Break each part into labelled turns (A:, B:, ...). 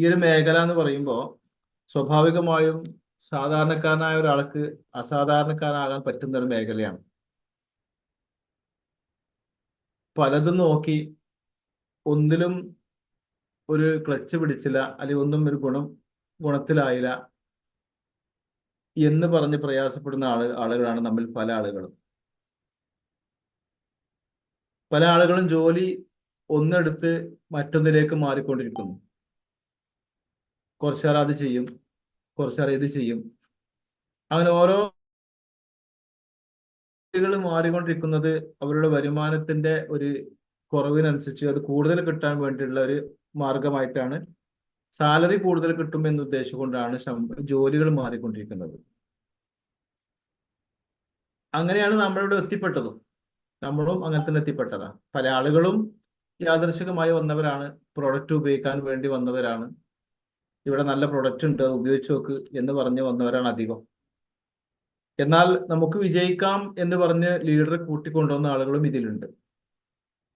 A: ഈ ഒരു മേഖല എന്ന് പറയുമ്പോൾ സ്വാഭാവികമായും സാധാരണക്കാരനായ ഒരാൾക്ക് അസാധാരണക്കാരനാകാൻ പറ്റുന്ന ഒരു മേഖലയാണ്. പലതും നോക്കി ഒന്നിലും ഒരു ക്ലച്ച് പിടിച്ചില്ല, അല്ലെങ്കിൽ ഒന്നും ഒരു ഗുണത്തിലായില്ല എന്ന് പറഞ്ഞ് പ്രയാസപ്പെടുന്ന ആളുകളാണ് നമ്മിൽ പല ആളുകളും. പല ആളുകളും ജോലി ഒന്നെടുത്ത് മറ്റൊന്നിലേക്ക് മാറിക്കൊണ്ടിരിക്കുന്നു. കുറച്ചാൾ അത് ചെയ്യും, കുറച്ചാൾ ഇത് ചെയ്യും. അങ്ങനെ ഓരോ മാറിക്കൊണ്ടിരിക്കുന്നത് അവരുടെ വരുമാനത്തിന്റെ ഒരു കുറവിനനുസരിച്ച് അത് കൂടുതൽ കിട്ടാൻ വേണ്ടിയുള്ള ഒരു മാർഗമായിട്ടാണ്. സാലറി കൂടുതൽ കിട്ടും എന്ന് ഉദ്ദേശിച്ചുകൊണ്ടാണ് ജോലികൾ മാറിക്കൊണ്ടിരിക്കുന്നത്. അങ്ങനെയാണ് നമ്മളിവിടെ എത്തിപ്പെട്ടതും. നമ്മളും അങ്ങനെ തന്നെ എത്തിപ്പെട്ടതാ. പല ആളുകളും യാദൃശികമായി വന്നവരാണ്, പ്രൊഡക്റ്റ് ഉപയോഗിക്കാൻ വേണ്ടി വന്നവരാണ്. ഇവിടെ നല്ല പ്രൊഡക്റ്റ് ഉണ്ട്, ഉപയോഗിച്ച് നോക്ക് എന്ന് പറഞ്ഞ് വന്നവരാണ് അധികം. എന്നാൽ നമുക്ക് വിജയിക്കാം എന്ന് പറഞ്ഞ് ലീഡറെ കൂട്ടിക്കൊണ്ടുവന്ന ആളുകളും ഇതിലുണ്ട്.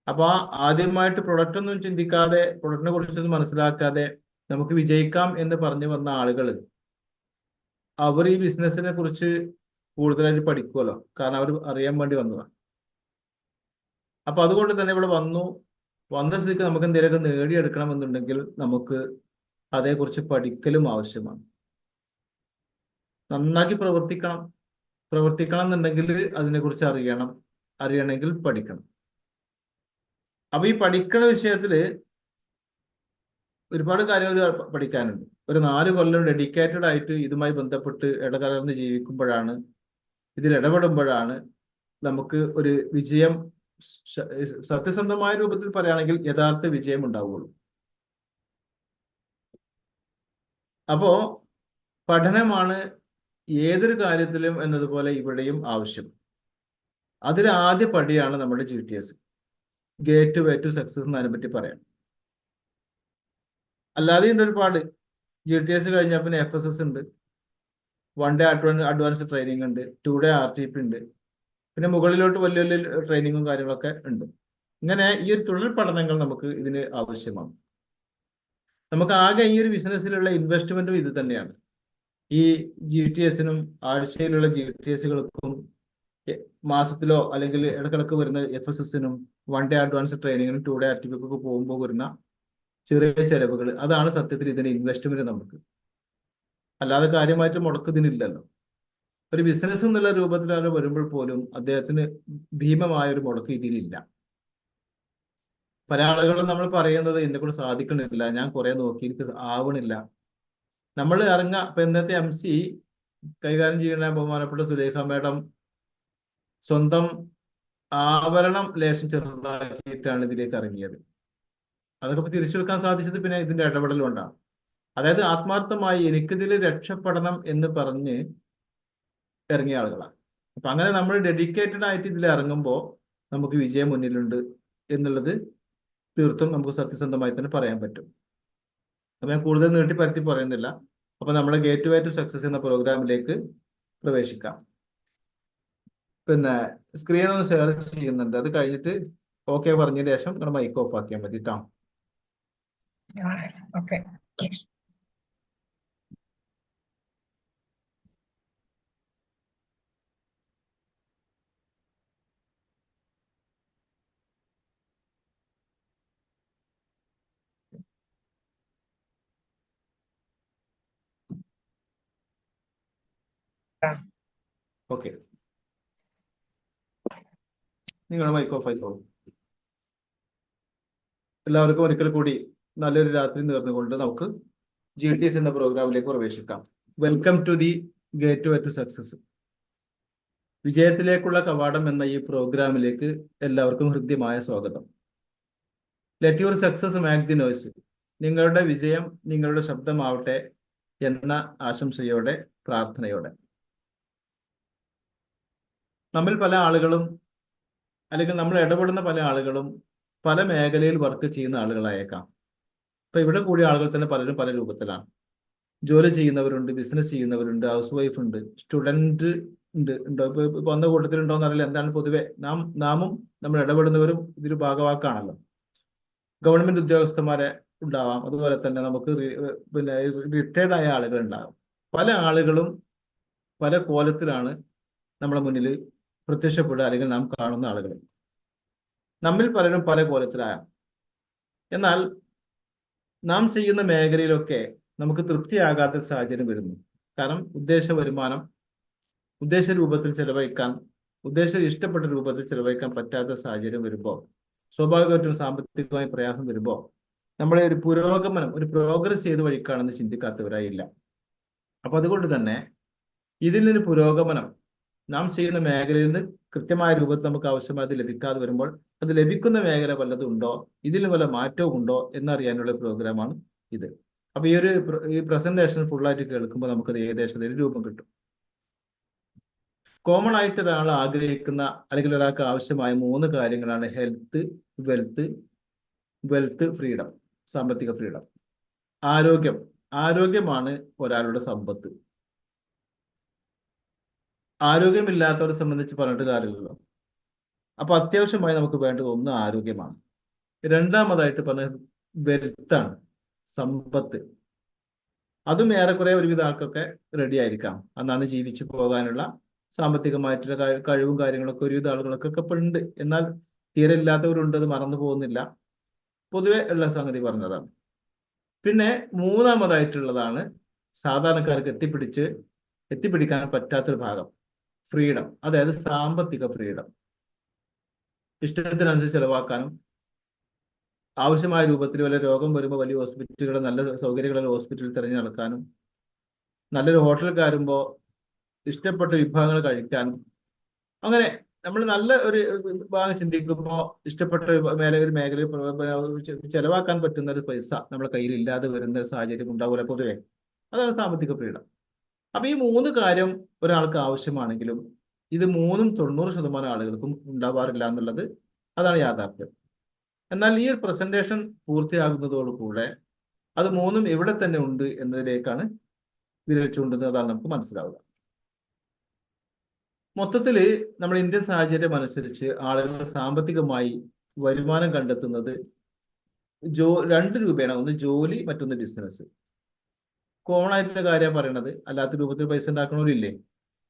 A: അപ്പൊ ആദ്യമായിട്ട് പ്രൊഡക്റ്റ് ഒന്നും ചിന്തിക്കാതെ, പ്രൊഡക്റ്റിനെ കുറിച്ചൊന്നും മനസ്സിലാക്കാതെ നമുക്ക് വിജയിക്കാം എന്ന് പറഞ്ഞു വന്ന ആളുകൾ, അവർ ഈ ബിസിനസിനെ കുറിച്ച് കൂടുതലായിട്ട് പഠിക്കുമല്ലോ, കാരണം അവർ അറിയാൻ വേണ്ടി വന്നതാണ്. അപ്പൊ അതുകൊണ്ട് തന്നെ ഇവിടെ വന്ന സ്ഥിതിക്ക് നമുക്ക് എന്തെങ്കിലുമൊക്കെ നേടിയെടുക്കണമെന്നുണ്ടെങ്കിൽ നമുക്ക് അതേക്കുറിച്ച് പഠിക്കലും ആവശ്യമാണ്. നന്നാക്കി പ്രവർത്തിക്കണം എന്നുണ്ടെങ്കിൽ അതിനെക്കുറിച്ച് അറിയണമെങ്കിൽ പഠിക്കണം. അപ്പൊ ഈ പഠിക്കണ വിഷയത്തില് ഒരുപാട് കാര്യങ്ങൾ പഠിക്കാനുണ്ട്. ഒരു 4 കൊല്ലം ഡെഡിക്കേറ്റഡ് ആയിട്ട് ഇതുമായി ബന്ധപ്പെട്ട് ഇടകലർന്ന് ജീവിക്കുമ്പോഴാണ്, ഇതിൽ ഇടപെടുമ്പോഴാണ് നമുക്ക് ഒരു വിജയം, സത്യസന്ധമായ രൂപത്തിൽ പറയുകയാണെങ്കിൽ യഥാർത്ഥ വിജയം ഉണ്ടാവുകയുള്ളൂ. അപ്പോ പഠനമാണ് ഏതൊരു കാര്യത്തിലും എന്നതുപോലെ ഇവിടെയും ആവശ്യം. അതിൽ ആദ്യ പടിയാണ് നമ്മുടെ GTS, gateway to success എന്നതിനെ പറ്റി പറയാം. അല്ലാതെ ഉണ്ട് ഒരുപാട്. GTS കഴിഞ്ഞാൽ പിന്നെ FSS ഉണ്ട്, 1 ഡേ അഡ്വാൻസ് ട്രെയിനിങ് ഉണ്ട്, 2 ഡേ RTP ഉണ്ട്, പിന്നെ മുകളിലോട്ട് വലിയ വലിയ ട്രെയിനിങ്ങും കാര്യങ്ങളൊക്കെ ഉണ്ട്. ഇങ്ങനെ ഈ ഒരു തുടർ പഠനങ്ങൾ നമുക്ക് ഇതിന് ആവശ്യമാണ്. നമുക്ക് ആകെ ഈ ഒരു ബിസിനസ്സിലുള്ള ഇൻവെസ്റ്റ്മെന്റും ഇത് തന്നെയാണ്. ഈ GTSനും ആഴ്ചയിലുള്ള GTSകൾക്കും മാസത്തിലോ അല്ലെങ്കിൽ ഇടക്കിടക്ക് വരുന്ന FSSനും 1 ഡേ അഡ്വാൻസ് ട്രെയിനിങ്ങിനും 2 ഡേ RTPക്കൊക്കെ പോകുമ്പോൾ വരുന്ന ചെറിയ ചെലവുകൾ, അതാണ് സത്യത്തിൽ ഇതിന്റെ ഇൻവെസ്റ്റ്മെന്റ് നമുക്ക്. അല്ലാതെ കാര്യമായിട്ട് മുടക്കത്തിനില്ലല്ലോ. ഒരു ബിസിനസ് എന്നുള്ള രൂപത്തിൽ അത് വരുമ്പോൾ പോലും അദ്ദേഹത്തിന് ഭീമമായ ഒരു മുടക്ക് ഇതിലില്ല. പല ആളുകളും നമ്മൾ പറയുന്നത് എന്നെ കൊണ്ട് സാധിക്കണില്ല, ഞാൻ കുറെ നോക്കി, എനിക്ക് ആവണില്ല. നമ്മൾ ഇപ്പൊ ഇന്നത്തെ MC കൈകാര്യം ചെയ്യുന്ന ബഹുമാനപ്പെട്ട സുലേഖ മാഡം സ്വന്തം ആവരണം ലേശം ചെറുതാക്കിയിട്ടാണ് ഇതിലേക്ക് ഇറങ്ങിയത്. അതൊക്കെ തിരിച്ചെടുക്കാൻ സാധിച്ചത് പിന്നെ ഇതിന്റെ ഇടപെടൽ കൊണ്ടാണ്. അതായത് ആത്മാർത്ഥമായി എനിക്കിതിൽ രക്ഷപ്പെടണം എന്ന് പറഞ്ഞ് ഇറങ്ങിയ ആളുകളാണ്. അപ്പൊ അങ്ങനെ നമ്മൾ ഡെഡിക്കേറ്റഡ് ആയിട്ട് ഇതിൽ ഇറങ്ങുമ്പോൾ നമുക്ക് വിജയം മുന്നിലുണ്ട് എന്നുള്ളത് തീർത്തും നമുക്ക് സത്യസന്ധമായി തന്നെ പറയാൻ പറ്റും. അപ്പൊ ഞാൻ കൂടുതൽ നീട്ടിപ്പരത്തി പറയുന്നില്ല. അപ്പൊ നമ്മുടെ ഗേറ്റ് വേ ടു സക്സസ് എന്ന പ്രോഗ്രാമിലേക്ക് പ്രവേശിക്കാം. പിന്നെ സ്ക്രീൻ ഒന്ന് ഷെയർ ചെയ്യുന്നുണ്ട്, അത് കഴിഞ്ഞിട്ട് ഓക്കെ പറഞ്ഞതിന് ശേഷം നമ്മുടെ മൈക്ക് ഓഫ് ആക്കിയാൽ മതി ട്ടോ.
B: ഓക്കെ.
A: ഓക്കെ, നിങ്ങൾ മൈക്ക് ഓഫ് ആയിക്കോളൂ. എല്ലാവർക്കും ഒരിക്കൽ കൂടി നല്ലൊരു രാത്രി നേർന്നുകൊണ്ട് നമുക്ക് GTS എന്ന പ്രോഗ്രാമിലേക്ക് പ്രവേശിക്കാം. Welcome to the gateway to success. വിജയത്തിലേക്കുള്ള കവാടം എന്ന ഈ പ്രോഗ്രാമിലേക്ക് എല്ലാവർക്കും ഹൃദ്യമായ സ്വാഗതം. Let your success make the noise. നിങ്ങളുടെ വിജയം നിങ്ങളുടെ ശബ്ദമാവട്ടെ എന്ന ആശംസയോടെ, പ്രാർത്ഥനയോടെ. നമ്മിൽ പല ആളുകളും, അല്ലെങ്കിൽ നമ്മൾ ഇടപെടുന്ന പല ആളുകളും പല മേഖലയിൽ വർക്ക് ചെയ്യുന്ന ആളുകളായേക്കാം. ഇപ്പൊ ഇവിടെ കൂടിയ ആളുകൾ തന്നെ പലരും പല രൂപത്തിലാണ്. ജോലി ചെയ്യുന്നവരുണ്ട്, ബിസിനസ് ചെയ്യുന്നവരുണ്ട്, ഹൗസ് വൈഫ് ഉണ്ട്, സ്റ്റുഡന്റ് ഉണ്ടോ? ഇപ്പൊ വന്ന കൂട്ടത്തിലുണ്ടോ എന്നറിയില്ല. എന്താണ് പൊതുവെ നാമും നമ്മൾ ഇടപെടുന്നവരും ഇതൊരു ഭാഗവാക്കാണല്ലോ. ഗവൺമെന്റ് ഉദ്യോഗസ്ഥന്മാരെ ഉണ്ടാവാം. അതുപോലെ തന്നെ നമുക്ക് പിന്നെ റിട്ടയർഡ് ആയ ആളുകൾ ഉണ്ടാകും. പല ആളുകളും പല കോലത്തിലാണ് നമ്മുടെ മുന്നിൽ പ്രത്യക്ഷപ്പെടുക, അല്ലെങ്കിൽ നാം കാണുന്ന ആളുകൾ. നമ്മിൽ പലരും പല കോലത്തിലായ, എന്നാൽ നാം ചെയ്യുന്ന മേഖലയിലൊക്കെ നമുക്ക് തൃപ്തിയാകാത്ത സാഹചര്യം വരുന്നു. കാരണം ഉദ്ദേശ വരുമാനം ഉദ്ദേശ രൂപത്തിൽ ചെലവഴിക്കാൻ, ഇഷ്ടപ്പെട്ട രൂപത്തിൽ ചെലവഴിക്കാൻ പറ്റാത്ത സാഹചര്യം വരുമ്പോൾ, സ്വാഭാവികമായിട്ടും സാമ്പത്തികമായി പ്രയാസം വരുമ്പോൾ, നമ്മളെ ഒരു പുരോഗമനം, ഒരു പ്രോഗ്രസ് ചെയ്ത് വഴിക്കാണെന്ന് ചിന്തിക്കാത്തവരായില്ല. അപ്പൊ അതുകൊണ്ട് തന്നെ ഇതിനൊരു പുരോഗമനം നാം ചെയ്യുന്ന മേഖലയിൽ നിന്ന് കൃത്യമായ രൂപത്തിൽ നമുക്ക് ആവശ്യമായത് ലഭിക്കാതെ വരുമ്പോൾ, അത് ലഭിക്കുന്ന മേഖല വല്ലതും ഉണ്ടോ, ഇതിൽ വല്ല മാറ്റവും ഉണ്ടോ എന്നറിയാനുള്ള പ്രോഗ്രാമാണ് ഇത്. അപ്പൊ ഈ പ്രസന്റേഷൻ ഫുള്ളായിട്ട് കേൾക്കുമ്പോൾ നമുക്കത് ഏകദേശം ഒരു രൂപം കിട്ടും. കോമൺ ആയിട്ട് ഒരാൾ ആഗ്രഹിക്കുന്ന, അല്ലെങ്കിൽ ഒരാൾക്ക് ആവശ്യമായ 3 കാര്യങ്ങളാണ് ഹെൽത്ത്, വെൽത്ത്, ഫ്രീഡം, സാമ്പത്തിക ഫ്രീഡം. ആരോഗ്യമാണ് ഒരാളുടെ സമ്പത്ത്. ആരോഗ്യമില്ലാത്തവരെ സംബന്ധിച്ച് പറഞ്ഞിട്ട് കാര്യമില്ലല്ലോ. അപ്പൊ അത്യാവശ്യമായി നമുക്ക് വേണ്ടത് ഒന്ന് ആരോഗ്യമാണ്. രണ്ടാമതായിട്ട് പറഞ്ഞ വെൽത്താണ്, സമ്പത്ത്. അതും ഏറെക്കുറെ ഒരുവിധ ആൾക്കൊക്കെ റെഡി ആയിരിക്കാം. അന്നാണ് ജീവിച്ചു പോകാനുള്ള സാമ്പത്തികമായിട്ടുള്ള കഴിവും കാര്യങ്ങളൊക്കെ ഒരുവിധ ആളുകളൊക്കെ ഇപ്പൊ ഉണ്ട്. എന്നാൽ തീരെ ഇല്ലാത്തവരുണ്ട്, അത് മറന്നു പോകുന്നില്ല. പൊതുവെ ഉള്ള സംഗതി പറഞ്ഞതാണ്. പിന്നെ മൂന്നാമതായിട്ടുള്ളതാണ് സാധാരണക്കാർക്ക് എത്തിപ്പിടിക്കാൻ പറ്റാത്തൊരു ഭാഗം, ഫ്രീഡം. അതായത് സാമ്പത്തിക ഫ്രീഡം. ഇഷ്ടത്തിനനുസരിച്ച് ചെലവാക്കാനും, ആവശ്യമായ രൂപത്തിൽ വല്ല രോഗം വരുമ്പോൾ വലിയ ഹോസ്പിറ്റലുകൾ, നല്ല സൗകര്യങ്ങളുള്ള ഹോസ്പിറ്റലിൽ തിരഞ്ഞു നടക്കാനും, നല്ലൊരു ഹോട്ടലിൽ കയറുമ്പോൾ ഇഷ്ടപ്പെട്ട വിഭവങ്ങൾ കഴിക്കാനും, അങ്ങനെ നമ്മൾ നല്ല ഒരു ഭാഗം ചിന്തിക്കുമ്പോൾ ഇഷ്ടപ്പെട്ട ഒരു മേഖലയിൽ ചെലവാക്കാൻ പറ്റുന്ന ഒരു പൈസ നമ്മുടെ കയ്യിൽ ഇല്ലാതെ വരുന്ന സാഹചര്യം ഉണ്ടാവില്ല പൊതുവെ. അതാണ് സാമ്പത്തിക ഫ്രീഡം. അപ്പൊ ഈ 3 കാര്യം ഒരാൾക്ക് ആവശ്യമാണെങ്കിലും ഇത് 3ഉം 90% ആളുകൾക്കും ഉണ്ടാവാറില്ല എന്നുള്ളത് അതാണ് യാഥാർത്ഥ്യം. എന്നാൽ ഈ ഒരു പ്രസന്റേഷൻ പൂർത്തിയാകുന്നതോടുകൂടെ അത് 3ഉം എവിടെ തന്നെ ഉണ്ട് എന്നതിലേക്കാണ് വിരൽ ചൂണ്ടുന്നത്. അതാണ് നമുക്ക് മനസ്സിലാവുക. മൊത്തത്തില് നമ്മുടെ ഇന്ത്യൻ സാഹചര്യം അനുസരിച്ച് ആളുകൾ സാമ്പത്തികമായി വരുമാനം കണ്ടെത്തുന്നത് 2 രൂപേണ. ഒന്ന് ജോലി, മറ്റൊന്ന് ബിസിനസ്. കോമൺ ആയിട്ടുള്ള കാര്യമാണ് പറയണത്. അല്ലാത്ത രൂപത്തിൽ പൈസ ഉണ്ടാക്കണവരില്ലേ,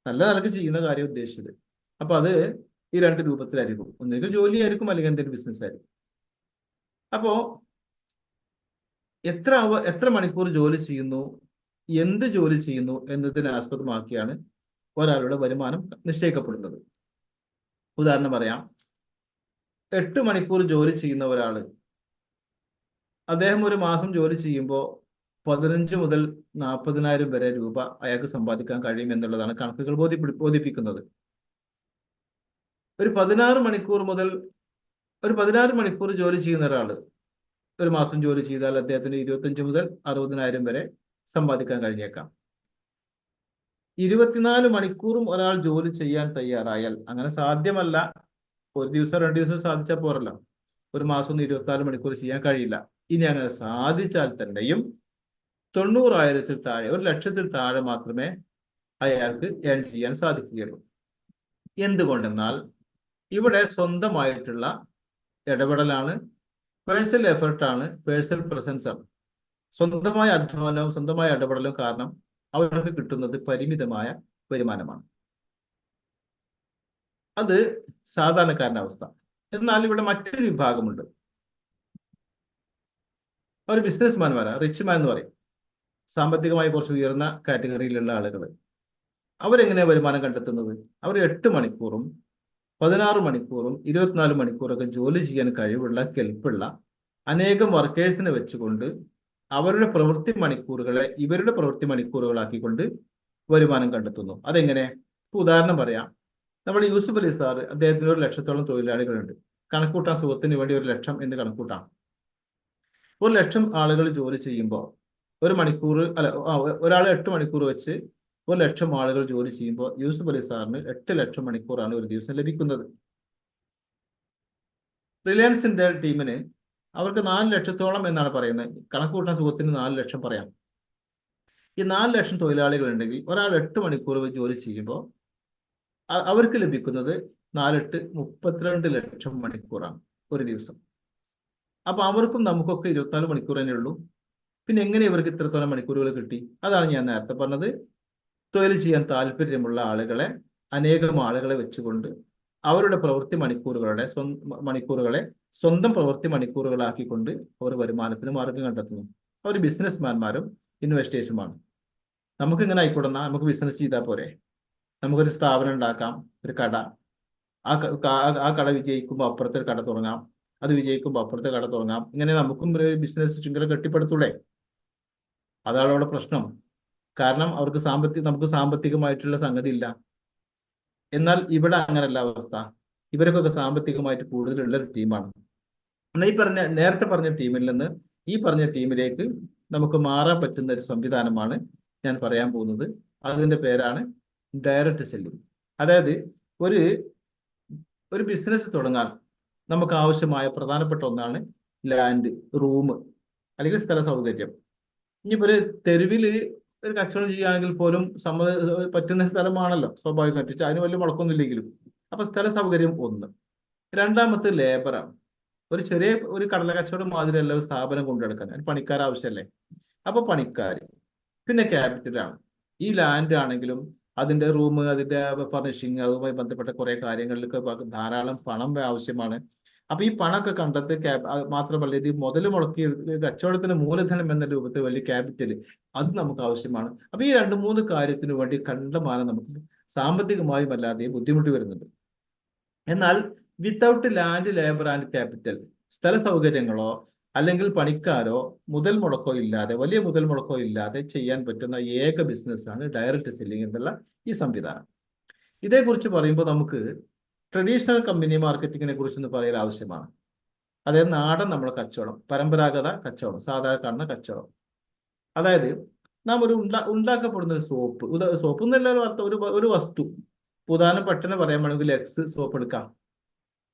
A: നല്ല നിലക്ക് ചെയ്യുന്ന കാര്യം ഉദ്ദേശിച്ചത്. അപ്പൊ അത് ഈ 2 രൂപത്തിലായിരിക്കും. ഒന്നുകിൽ ജോലി ആയിരിക്കും, അല്ലെങ്കിൽ എന്തെങ്കിലും ബിസിനസ് ആയിരിക്കും. അപ്പോ എത്ര മണിക്കൂർ ജോലി ചെയ്യുന്നു, എന്ത് ജോലി ചെയ്യുന്നു എന്നതിനെ ആസ്പദമാക്കിയാണ് ഒരാളുടെ വരുമാനം നിശ്ചയിക്കപ്പെടുന്നത്. ഉദാഹരണം പറയാം. 8 മണിക്കൂർ ജോലി ചെയ്യുന്ന ഒരാള്, അദ്ദേഹം ഒരു മാസം ജോലി ചെയ്യുമ്പോൾ 15 മുതൽ 40,000 വരെ രൂപ അയാൾക്ക് സമ്പാദിക്കാൻ കഴിയും എന്നുള്ളതാണ് കണക്കുകൾ ബോധിപ്പിക്കുന്നത്. ഒരു 16 മണിക്കൂർ ജോലി ചെയ്യുന്ന ഒരാള് ഒരു മാസം ജോലി ചെയ്താൽ അദ്ദേഹത്തിന് 25 മുതൽ 60,000 വരെ സമ്പാദിക്കാൻ കഴിഞ്ഞേക്കാം. 24 മണിക്കൂറും ഒരാൾ ജോലി ചെയ്യാൻ തയ്യാറായാൽ, അങ്ങനെ സാധ്യമല്ല, ഒരു ദിവസം 2 ദിവസം സാധിച്ചാൽ പോരല്ലോ, ഒരു മാസം 24 മണിക്കൂർ ചെയ്യാൻ കഴിയില്ല. ഇനി അങ്ങനെ സാധിച്ചാൽ തന്നെയും 90,000-ൽ താഴെ, 1,00,000-ൽ താഴെ മാത്രമേ അയാൾക്ക് ഏൺ ചെയ്യാൻ സാധിക്കുകയുള്ളൂ. എന്തുകൊണ്ടെന്നാൽ ഇവിടെ സ്വന്തമായിട്ടുള്ള ഇടപെടലാണ്, പേഴ്സണൽ എഫേർട്ടാണ്, പേഴ്സണൽ പ്രസൻസ് ആണ്. സ്വന്തമായ അധ്വാനവും സ്വന്തമായ ഇടപെടലും കാരണം അവർക്ക് കിട്ടുന്നത് പരിമിതമായ വരുമാനമാണ്. അത് സാധാരണക്കാരന്റെ അവസ്ഥ. എന്നാൽ ഇവിടെ മറ്റൊരു വിഭാഗമുണ്ട്. അവർ ബിസിനസ്മാൻമാരാണ്, റിച്ച് മാൻ എന്ന് പറയും. സാമ്പത്തികമായി കുറച്ച് ഉയർന്ന കാറ്റഗറിയിലുള്ള ആളുകൾ. അവരെങ്ങനെയാണ് വരുമാനം കണ്ടെത്തുന്നത്? അവർ 8 മണിക്കൂറും 16 മണിക്കൂറും 24 മണിക്കൂറൊക്കെ ജോലി ചെയ്യാൻ കഴിവുള്ള, കെൽപ്പുള്ള അനേകം വർക്കേഴ്സിനെ വെച്ചുകൊണ്ട് അവരുടെ പ്രവൃത്തി മണിക്കൂറുകളെ ഇവരുടെ പ്രവൃത്തി മണിക്കൂറുകളാക്കിക്കൊണ്ട് വരുമാനം കണ്ടെത്തുന്നു. അതെങ്ങനെ? ഉദാഹരണം പറയാം. നമ്മൾ യൂസുഫ് അലി സാർ, അദ്ദേഹത്തിന് 1,00,000-ഓളം തൊഴിലാളികളുണ്ട്. കണക്കൂട്ടാൻ സുഖത്തിന് വേണ്ടി 1,00,000 എന്ന് കണക്കൂട്ടാം. 1,00,000 ആളുകൾ ജോലി ചെയ്യുമ്പോൾ ഒരാൾ 8 മണിക്കൂർ വെച്ച് 1,00,000 ആളുകൾ ജോലി ചെയ്യുമ്പോൾ യൂസുഫ് അലി സാറിന് 8,00,000 മണിക്കൂറാണ് ഒരു ദിവസം ലഭിക്കുന്നത്. റിലയൻസിന്റെ ടീമിന് അവർക്ക് 4,00,000-ഓളം എന്നാണ് പറയുന്നത്. കണക്കൂട്ടാൻ സുഖത്തിന് 4,00,000 പറയാം. ഈ 4,00,000 തൊഴിലാളികൾ ഉണ്ടെങ്കിൽ ഒരാൾ 8 മണിക്കൂർ ജോലി ചെയ്യുമ്പോൾ അവർക്ക് ലഭിക്കുന്നത് 4×8 32 ലക്ഷം മണിക്കൂറാണ് ഒരു ദിവസം. അപ്പൊ അവർക്കും നമുക്കൊക്കെ 24 മണിക്കൂർ തന്നെ ഉള്ളൂ. പിന്നെ എങ്ങനെ ഇവർക്ക് ഇത്രത്തോളം മണിക്കൂറുകൾ കിട്ടി? അതാണ് ഞാൻ നേരത്തെ പറഞ്ഞത്. തൊഴിൽ ചെയ്യാൻ താല്പര്യമുള്ള ആളുകളെ, അനേകം ആളുകളെ വെച്ചുകൊണ്ട് അവരുടെ പ്രവൃത്തി മണിക്കൂറുകളെ സ്വന്തം പ്രവൃത്തി മണിക്കൂറുകളാക്കിക്കൊണ്ട് അവർ വരുമാനത്തിന് മാർഗം കണ്ടെത്തുന്നു. അവർ ബിസിനസ്മാൻമാരും ഇൻവെസ്റ്റേഴ്സുമാണ്. നമുക്ക് ഇങ്ങനെ ആയിക്കോട്ടെന്നാ, നമുക്ക് ബിസിനസ് ചെയ്താൽ പോരെ? നമുക്കൊരു സ്ഥാപനം ഉണ്ടാക്കാം, ഒരു കട. ആ കട വിജയിക്കുമ്പോൾ അപ്പുറത്തെ ഒരു കട തുടങ്ങാം, അത് വിജയിക്കുമ്പോൾ അപ്പുറത്തെ കട തുടങ്ങാം. ഇങ്ങനെ നമുക്കും ഒരു ബിസിനസ് ശൃംഖല കെട്ടിപ്പടുത്തൂടെ? അതാണ് അവിടെ പ്രശ്നം. കാരണം അവർക്ക് നമുക്ക് സാമ്പത്തികമായിട്ടുള്ള സംഗതി ഇല്ല. എന്നാൽ ഇവിടെ അങ്ങനല്ല അവസ്ഥ. ഇവർക്കൊക്കെ സാമ്പത്തികമായിട്ട് കൂടുതലുള്ള ഒരു ടീമാണ്. എന്നാൽ നേരത്തെ പറഞ്ഞ ടീമിൽ നിന്ന് ഈ പറഞ്ഞ ടീമിലേക്ക് നമുക്ക് മാറാൻ പറ്റുന്ന ഒരു സംവിധാനമാണ് ഞാൻ പറയാൻ പോകുന്നത്. അതിന്റെ പേരാണ് ഡയറക്റ്റ് സെല്ലിംഗ്. അതായത് ഒരു ബിസിനസ് തുടങ്ങാൻ നമുക്ക് ആവശ്യമായ പ്രധാനപ്പെട്ട ഒന്നാണ് ലാൻഡ്, റൂം, അല്ലെങ്കിൽ സ്ഥല സൗകര്യം. ഇനിയിപ്പോ ഒരു തെരുവിൽ ഒരു കച്ചവടം ചെയ്യുകയാണെങ്കിൽ പോലും പറ്റുന്ന സ്ഥലമാണല്ലോ സ്വാഭാവികമായിട്ട്, അതിന് വലിയ മുടക്കൊന്നുമില്ലെങ്കിലും. അപ്പൊ സ്ഥല സൗകര്യം ഒന്ന്. രണ്ടാമത്തെ ലേബറാണ്. ഒരു കടല കച്ചവടം മാതിരിയല്ല ഒരു സ്ഥാപനം കൊണ്ടുനടക്കാൻ, അതിന് പണിക്കാർ ആവശ്യമല്ലേ? അപ്പൊ പണിക്കാർ. പിന്നെ ക്യാപിറ്റലാണ്. ഈ ലാൻഡ് ആണെങ്കിലും അതിന്റെ റൂം, അതിന്റെ ഫർണിഷിങ്, അതുമായി ബന്ധപ്പെട്ട കുറെ കാര്യങ്ങളിലൊക്കെ ധാരാളം പണം ആവശ്യമാണ്. അപ്പൊ ഈ പണമൊക്കെ കണ്ടെത്തി മാത്രമല്ല, ഇത് മുതൽ മുടക്കി കച്ചവടത്തിന് മൂലധനം എന്ന രൂപത്തിൽ വലിയ ക്യാപിറ്റൽ അത് നമുക്ക് ആവശ്യമാണ്. അപ്പൊ ഈ 2-3 കാര്യത്തിന് വേണ്ടി കണ്ടമാനം നമുക്ക് സാമ്പത്തികമായും അല്ലാതെ ബുദ്ധിമുട്ട് വരുന്നുണ്ട്. എന്നാൽ without land, labour and capital, സ്ഥല സൗകര്യങ്ങളോ അല്ലെങ്കിൽ പണിക്കാരോ വലിയ മുതൽ മുടക്കോ ഇല്ലാതെ ചെയ്യാൻ പറ്റുന്ന ഏക ബിസിനസ്സാണ് ഡയറക്റ്റ് സെല്ലിംഗ് എന്നുള്ള ഈ സംവിധാനം. ഇതേക്കുറിച്ച് പറയുമ്പോൾ നമുക്ക് ട്രഡീഷണൽ കമ്പനി മാർക്കറ്റിങ്ങിനെ കുറിച്ചൊന്ന് പറയൽ ആവശ്യമാണ്. അതായത് നാടൻ നമ്മുടെ കച്ചവടം, പരമ്പരാഗത കച്ചവടം, സാധാരണ കാണുന്ന കച്ചവടം. അതായത് നാം ഉണ്ടാക്കപ്പെടുന്ന ഒരു സോപ്പ് എന്നല്ല അർത്ഥം, ഒരു വസ്തു. ഉദാഹരണം പെട്ടെന്ന് പറയാൻ വേണമെങ്കിൽ എക്സ് സോപ്പ് എടുക്കാം.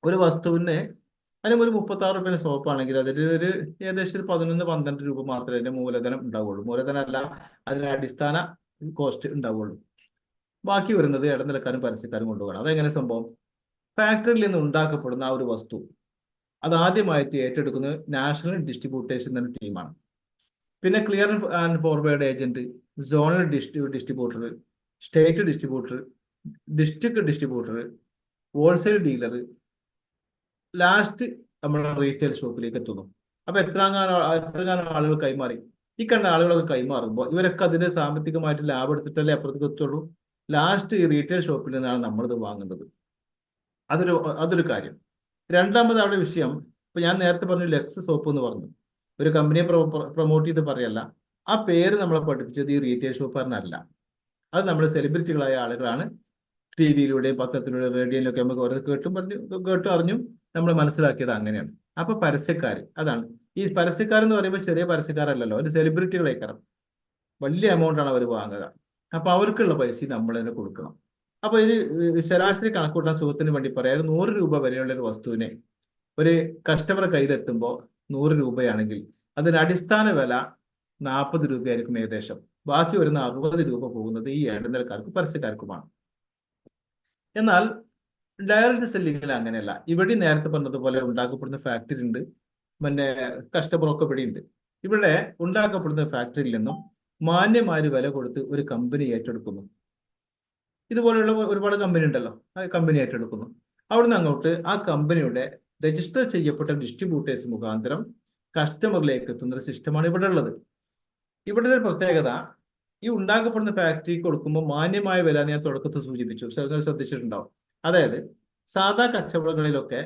A: ഒരു വസ്തുവിന് അതിന് ഒരു 36 രൂപ സോപ്പാണെങ്കിൽ അതിന് ഏകദേശം ഒരു 11-12 രൂപ മാത്രമേ അതിന്റെ മൂലധനം ഉണ്ടാവുള്ളൂ. മൂലധനം അല്ല, അതിന് അടിസ്ഥാന കോസ്റ്റ് ഉണ്ടാവുള്ളൂ. ബാക്കി വരുന്നത് ഇടനിലക്കാരും പരസ്യക്കാരും കൊണ്ടുപോകണം. അതെങ്ങനെ സംഭവം? ഫാക്ടറിയിൽ നിന്ന് ഉണ്ടാക്കപ്പെടുന്ന ആ ഒരു വസ്തു അത് ആദ്യമായിട്ട് ഏറ്റെടുക്കുന്നത് നാഷണൽ ഡിസ്ട്രിബ്യൂട്ടേഴ്സ് എന്ന ടീമാണ്. പിന്നെ clear and forward agent, zonal distributor, state distributor, district distributor, wholesale dealer, last നമ്മുടെ റീറ്റെയിൽ ഷോപ്പിലേക്ക് എത്തുന്നു. അപ്പൊ എത്രങ്ങാനും ആളുകൾ കൈമാറി. ഈ കണ്ട ആളുകളൊക്കെ കൈമാറുമ്പോൾ ഇവരൊക്കെ അതിന്റെ സാമ്പത്തികമായിട്ട് ലാഭം എടുത്തിട്ടല്ലേ അപ്പുറത്തേക്ക് എത്തുള്ളൂ. ലാസ്റ്റ് ഈ റീറ്റെയിൽ ഷോപ്പിൽ നിന്നാണ് നമ്മളിത് വാങ്ങുന്നത്. അതൊരു കാര്യം. രണ്ടാമത് അവിടെ വിഷയം, ഇപ്പൊ ഞാൻ നേരത്തെ പറഞ്ഞു ലെക്സ് സോപ്പ് എന്ന് പറഞ്ഞു, ഒരു കമ്പനിയെ പ്രൊമോട്ട് ചെയ്ത് പറയല്ല. ആ പേര് നമ്മളെ പഠിപ്പിച്ചത് ഈ റീറ്റെയിൽ ഷോപ്പറിനല്ല. അത് നമ്മുടെ സെലിബ്രിറ്റികളായ ആളുകളാണ്. TV-യിലൂടെയും പത്രത്തിലൂടെയും റേഡിയോയിലൊക്കെ നമുക്ക് ഓരോ കേട്ടു അറിഞ്ഞു നമ്മൾ മനസ്സിലാക്കിയത് അങ്ങനെയാണ്. അപ്പൊ പരസ്യക്കാർ, അതാണ് ഈ പരസ്യക്കാരെന്ന് പറയുമ്പോൾ ചെറിയ പരസ്യക്കാരല്ലല്ലോ, ഒരു സെലിബ്രിറ്റികളേക്കാരം. വലിയ എമൗണ്ട് ആണ് അവർ വാങ്ങുക. അപ്പൊ അവർക്കുള്ള പൈസ നമ്മൾ തന്നെ കൊടുക്കണം. അപ്പൊ ഒരു ശരാശരി കണക്കൂട്ടാൻ സുഖത്തിന് വേണ്ടി പറയാം, 100 രൂപ വരെയുള്ള ഒരു വസ്തുവിനെ ഒരു കസ്റ്റമറെ കയ്യിലെത്തുമ്പോൾ 100 രൂപയാണെങ്കിൽ അതിന് അടിസ്ഥാന വില 40 രൂപയായിരിക്കും ഏകദേശം. ബാക്കി വരുന്ന 60 രൂപ പോകുന്നത് ഈ ഇടനിലക്കാർക്കും പരസ്യക്കാർക്കുമാണ്. എന്നാൽ ഡയറക്റ്റ് സെല്ലിങ്ങിൽ അങ്ങനെയല്ല. ഇവിടെ നേരത്തെ പറഞ്ഞതുപോലെ ഉണ്ടാക്കപ്പെടുന്ന ഫാക്ടറി ഉണ്ട്, പിന്നെ കസ്റ്റമറൊക്കെ ഇവിടെ ഉണ്ട്. ഇവിടെ ഉണ്ടാക്കപ്പെടുന്ന ഫാക്ടറിയിൽ നിന്നും മാന്യമായ വില കൊടുത്ത് ഒരു കമ്പനി ഏറ്റെടുക്കുന്നു. ഇതുപോലെയുള്ള ഒരുപാട് കമ്പനി ഉണ്ടല്ലോ, ആ കമ്പനി ഏറ്റെടുക്കുന്നു. അവിടുന്ന് അങ്ങോട്ട് ആ കമ്പനിയുടെ രജിസ്റ്റർ ചെയ്യപ്പെട്ട ഡിസ്ട്രിബ്യൂട്ടേഴ്സ് മുഖാന്തരം കസ്റ്റമറിലേക്ക് എത്തുന്ന ഒരു സിസ്റ്റമാണ് ഇവിടെ ഉള്ളത്. ഇവിടെ ഒരു പ്രത്യേകത, ഈ ഉണ്ടാക്കപ്പെടുന്ന ഫാക്ടറിക്ക് കൊടുക്കുമ്പോൾ മാന്യമായ വില ഞാൻ തുടക്കത്തിൽ സൂചിപ്പിച്ചു, ശ്രദ്ധിച്ചിട്ടുണ്ടാവും. അതായത് സാധാ കച്ചവടങ്ങളിലൊക്കെ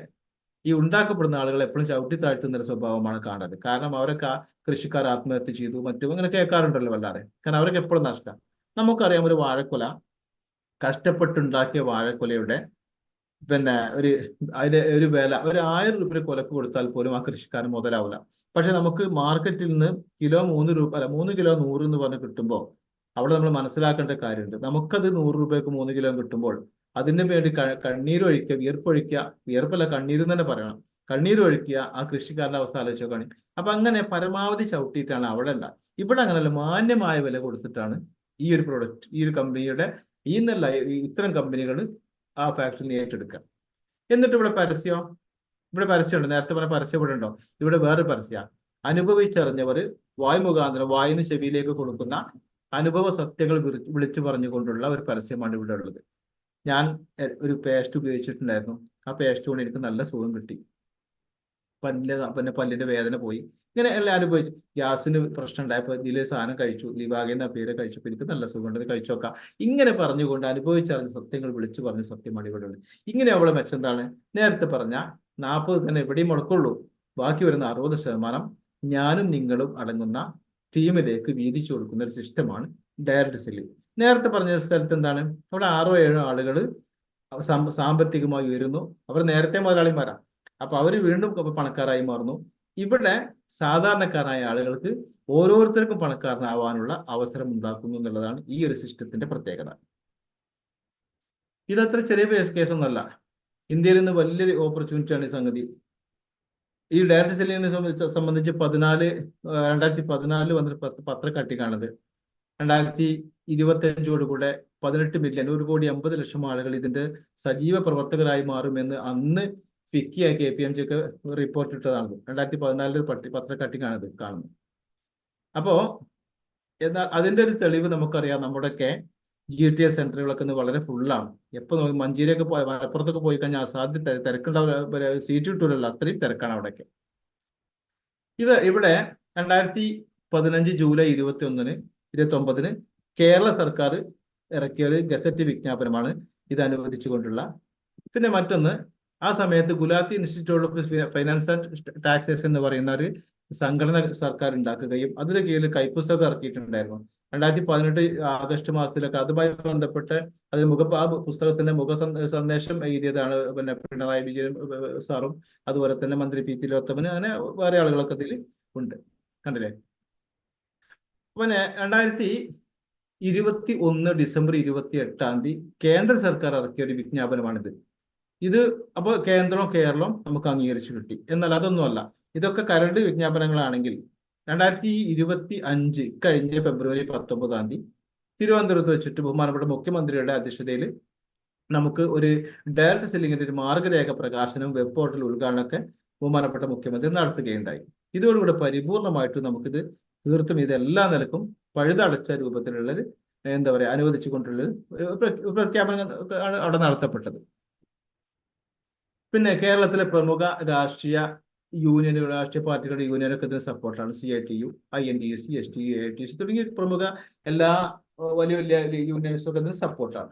A: ഈ ഉണ്ടാക്കപ്പെടുന്ന ആളുകൾ എപ്പോഴും ചവിട്ടി താഴ്ത്തുന്ന ഒരു സ്വഭാവമാണ് കാണുന്നത്. കാരണം അവരൊക്കെ കൃഷിക്കാർ ആത്മഹത്യ ചെയ്തു മറ്റും അങ്ങനെ കേൾക്കാറുണ്ടല്ലോ വല്ലാതെ. കാരണം അവരൊക്കെ എപ്പോഴും നഷ്ടം. നമുക്കറിയാം, ഒരു വാഴക്കൊല, കഷ്ടപ്പെട്ടുണ്ടാക്കിയ വാഴക്കൊലയുടെ പിന്നെ അതിന്റെ ഒരു വില ഒരു 1000 രൂപ കൊലക്ക് കൊടുത്താൽ പോലും ആ കൃഷിക്കാരൻ മുതലാവില്ല. പക്ഷെ നമുക്ക് മാർക്കറ്റിൽ നിന്ന് കിലോ 3 രൂപ, അല്ല 3 കിലോ 100 എന്ന് പറഞ്ഞ് കിട്ടുമ്പോൾ അവിടെ നമ്മൾ മനസ്സിലാക്കേണ്ട കാര്യമുണ്ട്. നമുക്കത് 100 രൂപയ്ക്ക് 3 കിലോ കിട്ടുമ്പോൾ അതിന് വേണ്ടി കണ്ണീരൊഴിക്കുക, വിയർപ്പൊഴിക്കുക, വിയർപ്പല്ല കണ്ണീര് തന്നെ പറയണം, കണ്ണീരൊഴിക്കുക. ആ കൃഷിക്കാരന്റെ അവസ്ഥ ആലോചിച്ചോ കാണി. അപ്പൊ അങ്ങനെ പരമാവധി ചവിട്ടിയിട്ടാണ് അവിടെ അല്ല. ഇവിടെ അങ്ങനെയല്ല, മാന്യമായ വില കൊടുത്തിട്ടാണ് ഈ ഒരു പ്രൊഡക്റ്റ്, ഈ ഒരു കമ്പനിയുടെ ഇത്തരം കമ്പനികൾ ആ ഫാക്ടറിനെ ഏറ്റെടുക്കുക. എന്നിട്ട് ഇവിടെ പരസ്യം, ഇവിടെ പരസ്യമുണ്ട്, നേരത്തെ പറഞ്ഞ പരസ്യം ഇവിടെ ഉണ്ടോ? ഇവിടെ വേറെ പരസ്യ. അനുഭവിച്ചറിഞ്ഞവർ വായു മുഖാന്തരം വായുവിന് ചെവിയിലേക്ക് കൊടുക്കുന്ന അനുഭവ സത്യങ്ങൾ വിളിച്ചു പറഞ്ഞുകൊണ്ടുള്ള ഒരു പരസ്യമാണ് ഇവിടെ ഉള്ളത്. ഞാൻ ഒരു പേസ്റ്റ് ഉപയോഗിച്ചിട്ടുണ്ടായിരുന്നു. ആ പേസ്റ്റ് കൊണ്ട് എനിക്ക് നല്ല സുഖം കിട്ടി. പല്ലിന്റെ വേദന പോയി. ഇങ്ങനെ എല്ലാം അനുഭവിച്ചു. ഗ്യാസിന് പ്രശ്നം ഉണ്ടായപ്പോൾ ഇതിലെ സാധനം കഴിച്ചു, ലിവാഗെന്ന പേര് കഴിച്ചപ്പോൾ എനിക്ക് നല്ല സുഖമുണ്ട്, ഇത് കഴിച്ചോക്കാം. ഇങ്ങനെ പറഞ്ഞുകൊണ്ട് അനുഭവിച്ചറിഞ്ഞ സത്യങ്ങൾ വിളിച്ചു പറഞ്ഞ സത്യമാണ് ഇവിടെ ഉള്ളത്. ഇങ്ങനെ അവളെ മെച്ചെന്താണ്? നേരത്തെ പറഞ്ഞ 40 തന്നെ എവിടെയും മുടക്കുള്ളൂ. ബാക്കി വരുന്ന 60% ഞാനും നിങ്ങളും അടങ്ങുന്ന ടീമിലേക്ക് വീതിച്ചു കൊടുക്കുന്ന ഒരു സിസ്റ്റമാണ് ഡയറക്ട് സെല്ലിംഗ്. നേരത്തെ പറഞ്ഞ സ്ഥലത്ത് എന്താണ്? അവിടെ 6-7 ആളുകൾ സാമ്പത്തികമായി ഉയരുന്നു. അവർ നേരത്തെ മുതലാളിമാരാണ്. അപ്പൊ അവർ വീണ്ടും പണക്കാരായി മാറുന്നു. ഇവിടെ സാധാരണക്കാരായ ആളുകൾക്ക് ഓരോരുത്തർക്കും പണക്കാരനാവാനുള്ള അവസരം ഉണ്ടാക്കുന്നു എന്നുള്ളതാണ് ഈ ഒരു സിസ്റ്റത്തിന്റെ പ്രത്യേകത. ഇതത്ര ചെറിയ കേസൊന്നുമല്ല. ഇന്ത്യയിൽ നിന്ന് വലിയൊരു ഓപ്പർച്യൂണിറ്റിയാണ് ഈ സംഗതി. ഈ ഡയറക്ട് സെല്ലിങ്ങിനെ സംബന്ധിച്ച് 2014 വന്നൊരു പത്രക്കട്ടിക്കാണത്. 2025 18 മില്യൺ, 1,50,00,000 ആളുകൾ ഇതിന്റെ സജീവ പ്രവർത്തകരായി മാറുമെന്ന് അന്ന് ഫിക്കി KPMG ഒക്കെ റിപ്പോർട്ട് ഇട്ടതാണ്. 2014 പത്രക്കട്ടിക്കാണത് കാണുന്നത്. അപ്പോ എന്നാൽ അതിന്റെ ഒരു തെളിവ് നമുക്കറിയാം. നമ്മുടെയൊക്കെ GTS സെന്ററുകളൊക്കെ ഇന്ന് വളരെ ഫുള്ളാണ്. എപ്പോൾ മഞ്ചേരിയൊക്കെ മലപ്പുറത്തൊക്കെ പോയി കഴിഞ്ഞാൽ അസാധ്യ തിരക്കുണ്ടാവില്ല, സീറ്റ് കിട്ടൂലല്ലോ, അത്രയും തിരക്കാണ് അവിടെയൊക്കെ. ഇവിടെ 2015 ജൂലൈ 29-ന് കേരള സർക്കാർ ഇറക്കിയ ഒരു ഗസറ്റ് വിജ്ഞാപനമാണ് ഇത് അനുവദിച്ചുകൊണ്ടുള്ള. പിന്നെ മറ്റൊന്ന്, ആ സമയത്ത് Gulati institute of finance and taxation എന്ന് പറയുന്ന ഒരു സംഘടന സർക്കാർ ഉണ്ടാക്കുകയും അതിന് കീഴിൽ കൈപ്പുസ്തകം ഇറക്കിയിട്ടുണ്ടായിരുന്നു. 2018 ആഗസ്റ്റ് മാസത്തിലൊക്കെ അതുമായി ബന്ധപ്പെട്ട് ആ പുസ്തകത്തിന്റെ സന്ദേശം എഴുതിയതാണ് പിണറായി വിജയൻ സാറും അതുപോലെ തന്നെ മന്ത്രി P. തിലോത്തമന്, അങ്ങനെ വേറെ ആളുകളൊക്കെ ഇതിൽ ഉണ്ട്. കണ്ടില്ലേ? പിന്നെ 2021 ഡിസംബർ 28 കേന്ദ്ര സർക്കാർ ഇറക്കിയ ഒരു വിജ്ഞാപനമാണിത്. അപ്പോൾ കേരളം നമുക്ക് അംഗീകരിച്ചു കിട്ടി. എന്നാൽ അതൊന്നുമല്ല. ഇതൊക്കെ കരട് വിജ്ഞാപനങ്ങളാണെങ്കിൽ 2025 കഴിഞ്ഞ ഫെബ്രുവരി 19 തിരുവനന്തപുരത്ത് വെച്ചിട്ട് ബഹുമാനപ്പെട്ട മുഖ്യമന്ത്രിയുടെ അധ്യക്ഷതയിൽ നമുക്ക് ഒരു ഡയറക്ട് സെല്ലിങ്ങിന്റെ ഒരു മാർഗരേഖ പ്രകാശനവും വെബ് പോർട്ടൽ ഉദ്ഘാടനമൊക്കെ ബഹുമാനപ്പെട്ട മുഖ്യമന്ത്രി നടത്തുകയുണ്ടായി. ഇതോടുകൂടെ പരിപൂർണമായിട്ട് നമുക്കിത് തീർത്തും ഇതെല്ലാ നിലക്കും പഴുതടച്ച രൂപത്തിലുള്ളൊരു അനുവദിച്ചുകൊണ്ടുള്ള പ്രഖ്യാപനം ആണ് അവിടെ നടത്തപ്പെട്ടത്. പിന്നെ കേരളത്തിലെ പ്രമുഖ രാഷ്ട്രീയ പാർട്ടികളുടെ യൂണിയനൊക്കെ ഇതിന് സപ്പോർട്ടാണ്. CITU, INTUC, STU, AITUC തുടങ്ങിയ പ്രമുഖ എല്ലാ വലിയ യൂണിയൻസൊക്കെ ഇതിന് സപ്പോർട്ടാണ്.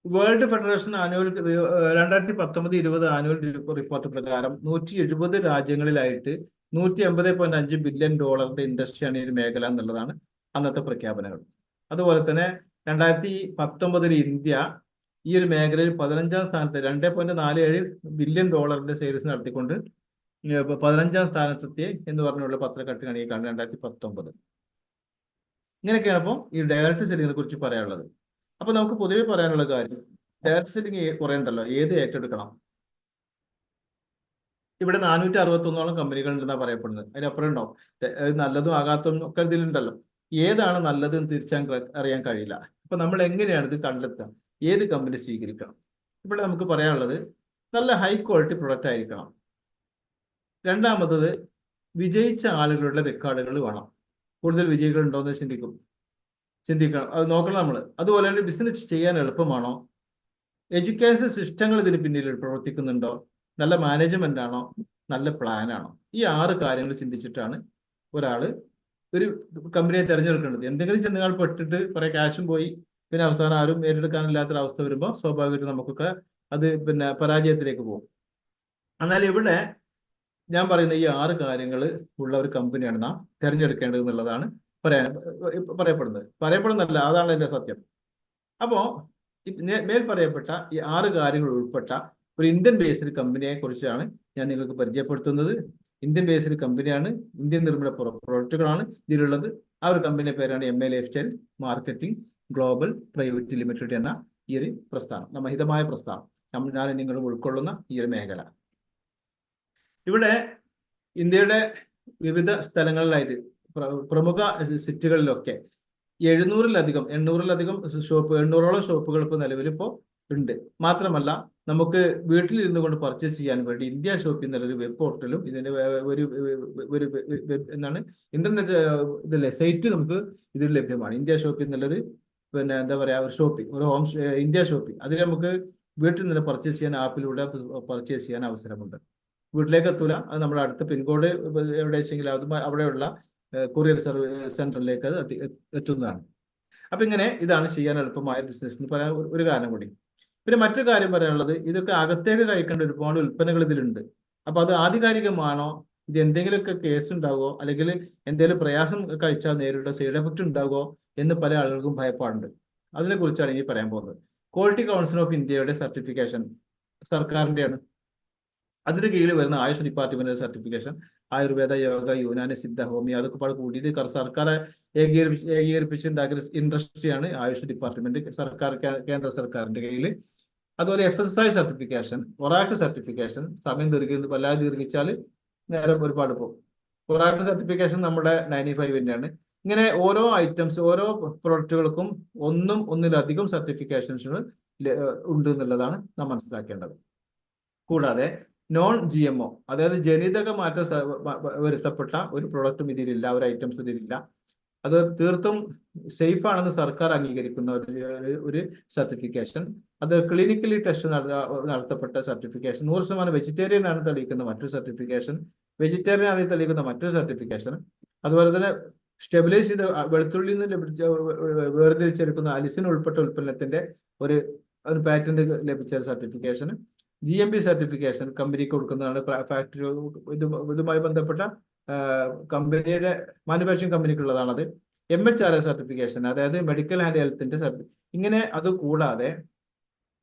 A: വേൾഡ് ഫെഡറേഷൻ 2019-20 ആനുവൽ റിപ്പോർട്ട് പ്രകാരം 170 രാജ്യങ്ങളിലായിട്ട് $180.5 ബില്യൺ ഇൻഡസ്ട്രിയാണ് ഈ ഒരു മേഖല എന്നുള്ളതാണ് അന്നത്തെ പ്രഖ്യാപനങ്ങൾ. അതുപോലെ തന്നെ 2019 ഇന്ത്യ ഈ ഒരു മേഖലയിൽ 15-ാം സ്ഥാനത്ത് $2.47 ബില്യൺ സെയിൽസ് നടത്തിക്കൊണ്ട് 15-ാം സ്ഥാനത്തെത്തി എന്ന് പറഞ്ഞുള്ള പത്രക്കട്ടിലാണ് ഈ കാണുന്നത് 2019. ഇങ്ങനെയൊക്കെയാണ് അപ്പോൾ ഈ ഡയറക്ട് സെല്ലിങ്ങിനെ കുറിച്ച് പറയാനുള്ളത്. അപ്പൊ നമുക്ക് പൊതുവെ പറയാനുള്ള കാര്യം, ഡയറക്ട് സെല്ലിങ് കുറെ ഉണ്ടല്ലോ, ഏത് ഏറ്റെടുക്കണം? ഇവിടെ 461 കമ്പനികൾ ഉണ്ടെന്നാണ് പറയപ്പെടുന്നത്. അതിനപ്പുറം ഉണ്ടാവും, നല്ലതും ആകാത്തതും ഒക്കെ ഇതിലുണ്ടല്ലോ. ഏതാണ് നല്ലതെന്ന് അറിയാൻ കഴിയില്ല. അപ്പൊ നമ്മൾ എങ്ങനെയാണ് ഇത് കണ്ടെത്തുക? ഏത് കമ്പനി സ്വീകരിക്കണം? ഇവിടെ നമുക്ക് പറയാനുള്ളത്, നല്ല ഹൈ ക്വാളിറ്റി പ്രൊഡക്റ്റ് ആയിരിക്കണം. രണ്ടാമത്തത്, വിജയിച്ച ആളുകളുടെ റെക്കോർഡുകൾ വേണം. കൂടുതൽ വിജയികൾ ഉണ്ടോ എന്ന് ചിന്തിക്കണം, അത് നോക്കണം നമ്മൾ. അതുപോലെ തന്നെ ബിസിനസ് ചെയ്യാൻ എളുപ്പമാണോ? എഡ്യൂക്കേഷൻ സിസ്റ്റങ്ങൾ ഇതിന് പിന്നിൽ പ്രവർത്തിക്കുന്നുണ്ടോ? നല്ല മാനേജ്മെന്റ് ആണോ? നല്ല പ്ലാൻ ആണോ? ഈ 6 കാര്യങ്ങൾ ചിന്തിച്ചിട്ടാണ് ഒരാൾ ഒരു കമ്പനിയെ തിരഞ്ഞെടുക്കേണ്ടത്. എന്തെങ്കിലും ചെന്നുകൾ പെട്ടിട്ട് കുറെ ക്യാഷും പോയി പിന്നെ അവസാനം ആരും ഏറ്റെടുക്കാനില്ലാത്തൊരവസ്ഥ വരുമ്പോൾ സ്വാഭാവികമായിട്ടും നമുക്കൊക്കെ അത് പരാജയത്തിലേക്ക് പോകും. എന്നാൽ ഇവിടെ ഞാൻ പറയുന്ന ഈ 6 കാര്യങ്ങൾ ഉള്ള ഒരു കമ്പനിയാണ് നാം തിരഞ്ഞെടുക്കേണ്ടത് എന്നുള്ളതാണ് പറയപ്പെടുന്നതല്ല, അതാണ് അതിന്റെ സത്യം. അപ്പോ മേൽ പറയപ്പെട്ട ഈ 6 കാര്യങ്ങൾ ഉൾപ്പെട്ട ഒരു ഇന്ത്യൻ ബേസ്ഡ് കമ്പനിയെ കുറിച്ചാണ് ഞാൻ നിങ്ങൾക്ക് പരിചയപ്പെടുത്തുന്നത്. ഇന്ത്യൻ ബേസ്ഡ് കമ്പനിയാണ്, ഇന്ത്യൻ നിർമ്മിത പ്രൊഡക്റ്റുകളാണ് ഇതിലുള്ളത്. ആ ഒരു കമ്പനിയുടെ പേരാണ് MA lifestyle marketing global private limited എന്ന ഈ ഒരു പ്രസ്ഥാനം, ഹിതമായ പ്രസ്ഥാനം, ഞാൻ നിങ്ങൾ ഉൾക്കൊള്ളുന്ന ഈ ഒരു മേഖല. ഇവിടെ ഇന്ത്യയുടെ വിവിധ സ്ഥലങ്ങളിലായിട്ട് പ്രമുഖ സിറ്റികളിലൊക്കെ 800-ഓളം ഷോപ്പുകൾ ഇപ്പോൾ നിലവിലിപ്പോൾ ഉണ്ട്. മാത്രമല്ല നമുക്ക് വീട്ടിലിരുന്നു കൊണ്ട് പർച്ചേസ് ചെയ്യാൻ വേണ്ടി ഇന്ത്യ ഷോപ്പ് എന്നുള്ളൊരു വെബ് പോർട്ടലും ഇതിന്റെ ഒരു എന്താണ് ഇന്റർനെറ്റ് ഇതല്ലേ സൈറ്റ് നമുക്ക് ഇതിൽ ലഭ്യമാണ്. ഇന്ത്യ ഷോപ്പ് എന്നുള്ളൊരു പിന്നെ എന്താ പറയാ ഒരു ഷോപ്പിംഗ് ഒരു ഇന്ത്യ ഷോപ്പിംഗ് അതിൽ നമുക്ക് വീട്ടിൽ നിന്ന് പർച്ചേസ് ചെയ്യാൻ ആപ്പിലൂടെ പർച്ചേസ് ചെയ്യാൻ അവസരമുണ്ട്. വീട്ടിലേക്ക് എത്തൂല, അത് നമ്മുടെ അടുത്ത പിൻകോഡ് എവിടെ വെച്ചെങ്കിലും അത് അവിടെയുള്ള കൊറിയർ സർവീസ് സെന്ററിലേക്ക് അത് എത്തുന്നതാണ്. അപ്പൊ ഇങ്ങനെ ഇതാണ് ചെയ്യാൻ എളുപ്പമായ ബിസിനസ് എന്ന് പറയാൻ ഒരു കാരണം കൂടി. പിന്നെ മറ്റൊരു കാര്യം പറയാനുള്ളത്, ഇതൊക്കെ അകത്തേക്ക് കഴിക്കേണ്ട ഒരുപാട് ഉൽപ്പന്നങ്ങൾ ഇതിലുണ്ട്. അപ്പൊ അത് ആധികാരികമാണോ, ഇത് എന്തെങ്കിലുമൊക്കെ കേസ് ഉണ്ടാകുമോ, അല്ലെങ്കിൽ എന്തെങ്കിലും പ്രയാസം കഴിച്ചാൽ നേരിട്ട സൈഡ് എഫക്റ്റ് ഉണ്ടാകുമോ എന്ന് പല ആളുകൾക്കും ഭയപ്പാടുണ്ട്. അതിനെ കുറിച്ചാണ് ഇനി പറയാൻ പോകുന്നത്. ക്വാളിറ്റി കൗൺസിൽ ഓഫ് ഇന്ത്യയുടെ സർട്ടിഫിക്കേഷൻ സർക്കാരിന്റെയാണ്. അതിന് കീഴിൽ വരുന്ന Ayush department certification, Ayurveda, yoga, Unani, Siddha, homeo അതൊക്കെ പാടെ കൂടിയിട്ട് സർക്കാർ ഏകീകരിപ്പിച്ചുണ്ടാക്കിയ ഇൻഡസ്ട്രിയാണ് ആയുഷ് ഡിപ്പാർട്ട്മെന്റ്, കേന്ദ്ര സർക്കാരിന്റെ കീഴിൽ. അതുപോലെ FSSAI സർട്ടിഫിക്കേഷൻ, ഒറാക്കിൾ സർട്ടിഫിക്കേഷൻ, സമയം വല്ലാതെ ദീർഘിച്ചാൽ നേരം ഒരുപാട് പോകും. ഒറാക്കിൾ സർട്ടിഫിക്കേഷൻ നമ്മുടെ 95-ന്റെയാണ്. ഇങ്ങനെ ഓരോ ഐറ്റംസ്, ഓരോ പ്രൊഡക്റ്റുകൾക്കും ഒന്നിലധികം സർട്ടിഫിക്കേഷൻസ് ഉണ്ട് എന്നുള്ളതാണ് നാം മനസ്സിലാക്കേണ്ടത്. കൂടാതെ നോൺ GMO, അതായത് ജനിതക മാറ്റം വരുത്തപ്പെട്ട ഒരു പ്രൊഡക്റ്റും ഇതിലില്ല, ഒരു ഐറ്റംസും ഇതിലില്ല. അത് തീർത്തും സേഫ് ആണെന്ന് സർക്കാർ അംഗീകരിക്കുന്ന ഒരു സർട്ടിഫിക്കേഷൻ. അത് ക്ലിനിക്കലി ടെസ്റ്റ് നടത്തപ്പെട്ട സർട്ടിഫിക്കേഷൻ. 100% വെജിറ്റേറിയൻ ആണ് തെളിയിക്കുന്ന മറ്റൊരു സർട്ടിഫിക്കേഷൻ. വെജിറ്റേറിയൻ ആണ് തെളിയിക്കുന്ന മറ്റൊരു സർട്ടിഫിക്കേഷൻ. അതുപോലെ തന്നെ സ്റ്റെബിലൈസ് ചെയ്ത വെളുത്തുള്ളിൽ നിന്ന് വേർതിരിച്ചെടുക്കുന്ന അലിസിൻ ഉൾപ്പെട്ട ഉൽപ്പന്നത്തിന്റെ ഒരു പാറ്റന്റ് ലഭിച്ച സർട്ടിഫിക്കേഷൻ. GMP സർട്ടിഫിക്കേഷൻ കമ്പനിക്ക് കൊടുക്കുന്നതാണ്. ഫാക്ടറി ഇതുമായി ബന്ധപ്പെട്ട കമ്പനിയുടെ മാനുഫാക്ചറിങ് കമ്പനിക്കുള്ളതാണത്. MHRA സർട്ടിഫിക്കേഷൻ, അതായത് മെഡിക്കൽ ആൻഡ് ഹെൽത്തിന്റെ ഇങ്ങനെ. അതുകൂടാതെ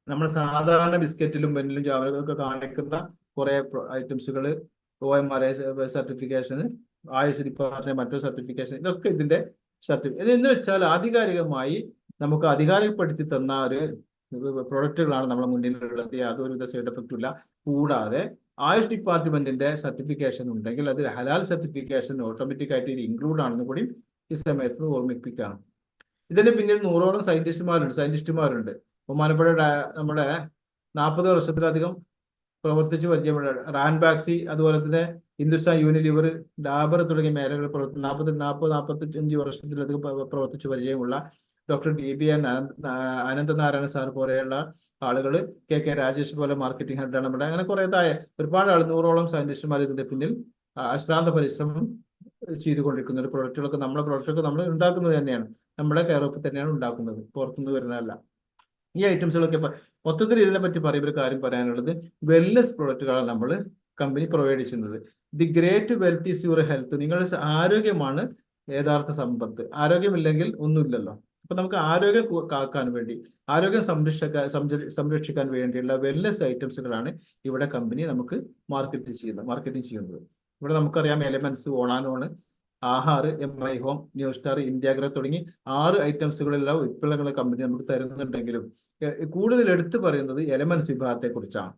A: നമ്മൾ സാധാരണ ബിസ്ക്കറ്റിലും പെന്നിലും ജാവലൊക്കെ കാണിക്കുന്ന കുറെ ഐറ്റംസുകൾ, OMRA സർട്ടിഫിക്കേഷൻ, ആയുഷ് ഡിപ്പാർട്ട്മെന്റ് മറ്റൊരു സർട്ടിഫിക്കേഷൻ, ഇതൊക്കെ ഇതിന്റെ സർട്ടിഫിക്കറ്റ്. എന്ന് വെച്ചാൽ ആധികാരികമായി നമുക്ക് അധികാരപ്പെടുത്തി തന്ന ഒരു പ്രൊഡക്റ്റുകളാണ് നമ്മുടെ മുന്നിലുള്ളത്. യാതൊരുവിധ സൈഡ് എഫക്റ്റും ഇല്ല. കൂടാതെ ആയുഷ് ഡിപ്പാർട്ട്മെന്റിന്റെ സർട്ടിഫിക്കേഷൻ ഉണ്ടെങ്കിൽ അത് ഹലാൽ സർട്ടിഫിക്കേഷൻ ഓട്ടോമാറ്റിക് ആയിട്ട് ഇത് ഇൻക്ലൂഡ് ആണെന്ന് കൂടി ഈ സമയത്ത് ഓർമ്മിപ്പിക്കുകയാണ്. ഇതിന് പിന്നിൽ 100ഓളം സയന്റിസ്റ്റുമാരുണ്ട്. ബഹുമാനപ്പെട്ട നമ്മുടെ 40 വർഷത്തിലധികം പ്രവർത്തിച്ച് പരിചയമുള്ള റാൻബാക്സി, അതുപോലെ തന്നെ ഹിന്ദുസ്ഥാൻ യൂണിലിവർ, ഡാബർ തുടങ്ങിയ മേഖലകൾ 45 വർഷത്തിലധികം പ്രവർത്തിച്ച് പരിചയമുള്ള ഡോക്ടർ DB അനന്തനാരായണ സാർ പോലെയുള്ള ആളുകൾ, KK രാജേഷ് പോലെ മാർക്കറ്റിംഗ് ഹെഡാണ് നമ്മുടെ. അങ്ങനെ കുറെ ഒരുപാട് 100ഓളം സയന്റിസ്റ്റുമാർ ഇതിന്റെ പിന്നിൽ അശ്രാന്ത പരിശ്രമം ചെയ്തുകൊണ്ടിരിക്കുന്ന ഒരു പ്രൊഡക്റ്റുകളൊക്കെ നമ്മൾ ഉണ്ടാക്കുന്നത് തന്നെയാണ്. നമ്മുടെ കെയറോപ്പിൽ തന്നെയാണ് ഉണ്ടാക്കുന്നത്, പുറത്തുനിന്ന് വരുന്നതല്ല. ഈ ഐറ്റംസുകളൊക്കെ മൊത്തത്തിൽ ഇതിനെ പറ്റി പറയുമ്പോൾ ഒരു കാര്യം പറയാനുള്ളത്, വെൽനെസ് പ്രൊഡക്റ്റുകളാണ് നമ്മൾ കമ്പനി പ്രൊവൈഡ് ചെയ്യുന്നത്. The great wealth is your health. നിങ്ങളുടെ ആരോഗ്യമാണ് യഥാർത്ഥ സമ്പത്ത്. ആരോഗ്യമില്ലെങ്കിൽ ഒന്നുമില്ലല്ലോ. അപ്പൊ നമുക്ക് ആരോഗ്യം കാക്കാൻ വേണ്ടി, ആരോഗ്യം സംരക്ഷിക്കാൻ വേണ്ടിയുള്ള വെൽനെസ് ഐറ്റംസുകളാണ് ഇവിടെ കമ്പനി നമുക്ക് മാർക്കറ്റിംഗ് ചെയ്യുന്നത്. ഇവിടെ നമുക്കറിയാം എലമെന്റ്സ്, ഓണാനോണ്, Aahaar, MI home, new star, ഇന്ത്യാഗ്ര തുടങ്ങി 6 ഐറ്റംസുകളുള്ള ഉൽപ്പന്നങ്ങൾ കമ്പനി നമുക്ക് തരുന്നുണ്ടെങ്കിലും കൂടുതൽ എടുത്തു പറയുന്നത് എലമെന്റ്സ് വിഭാഗത്തെ കുറിച്ചാണ്.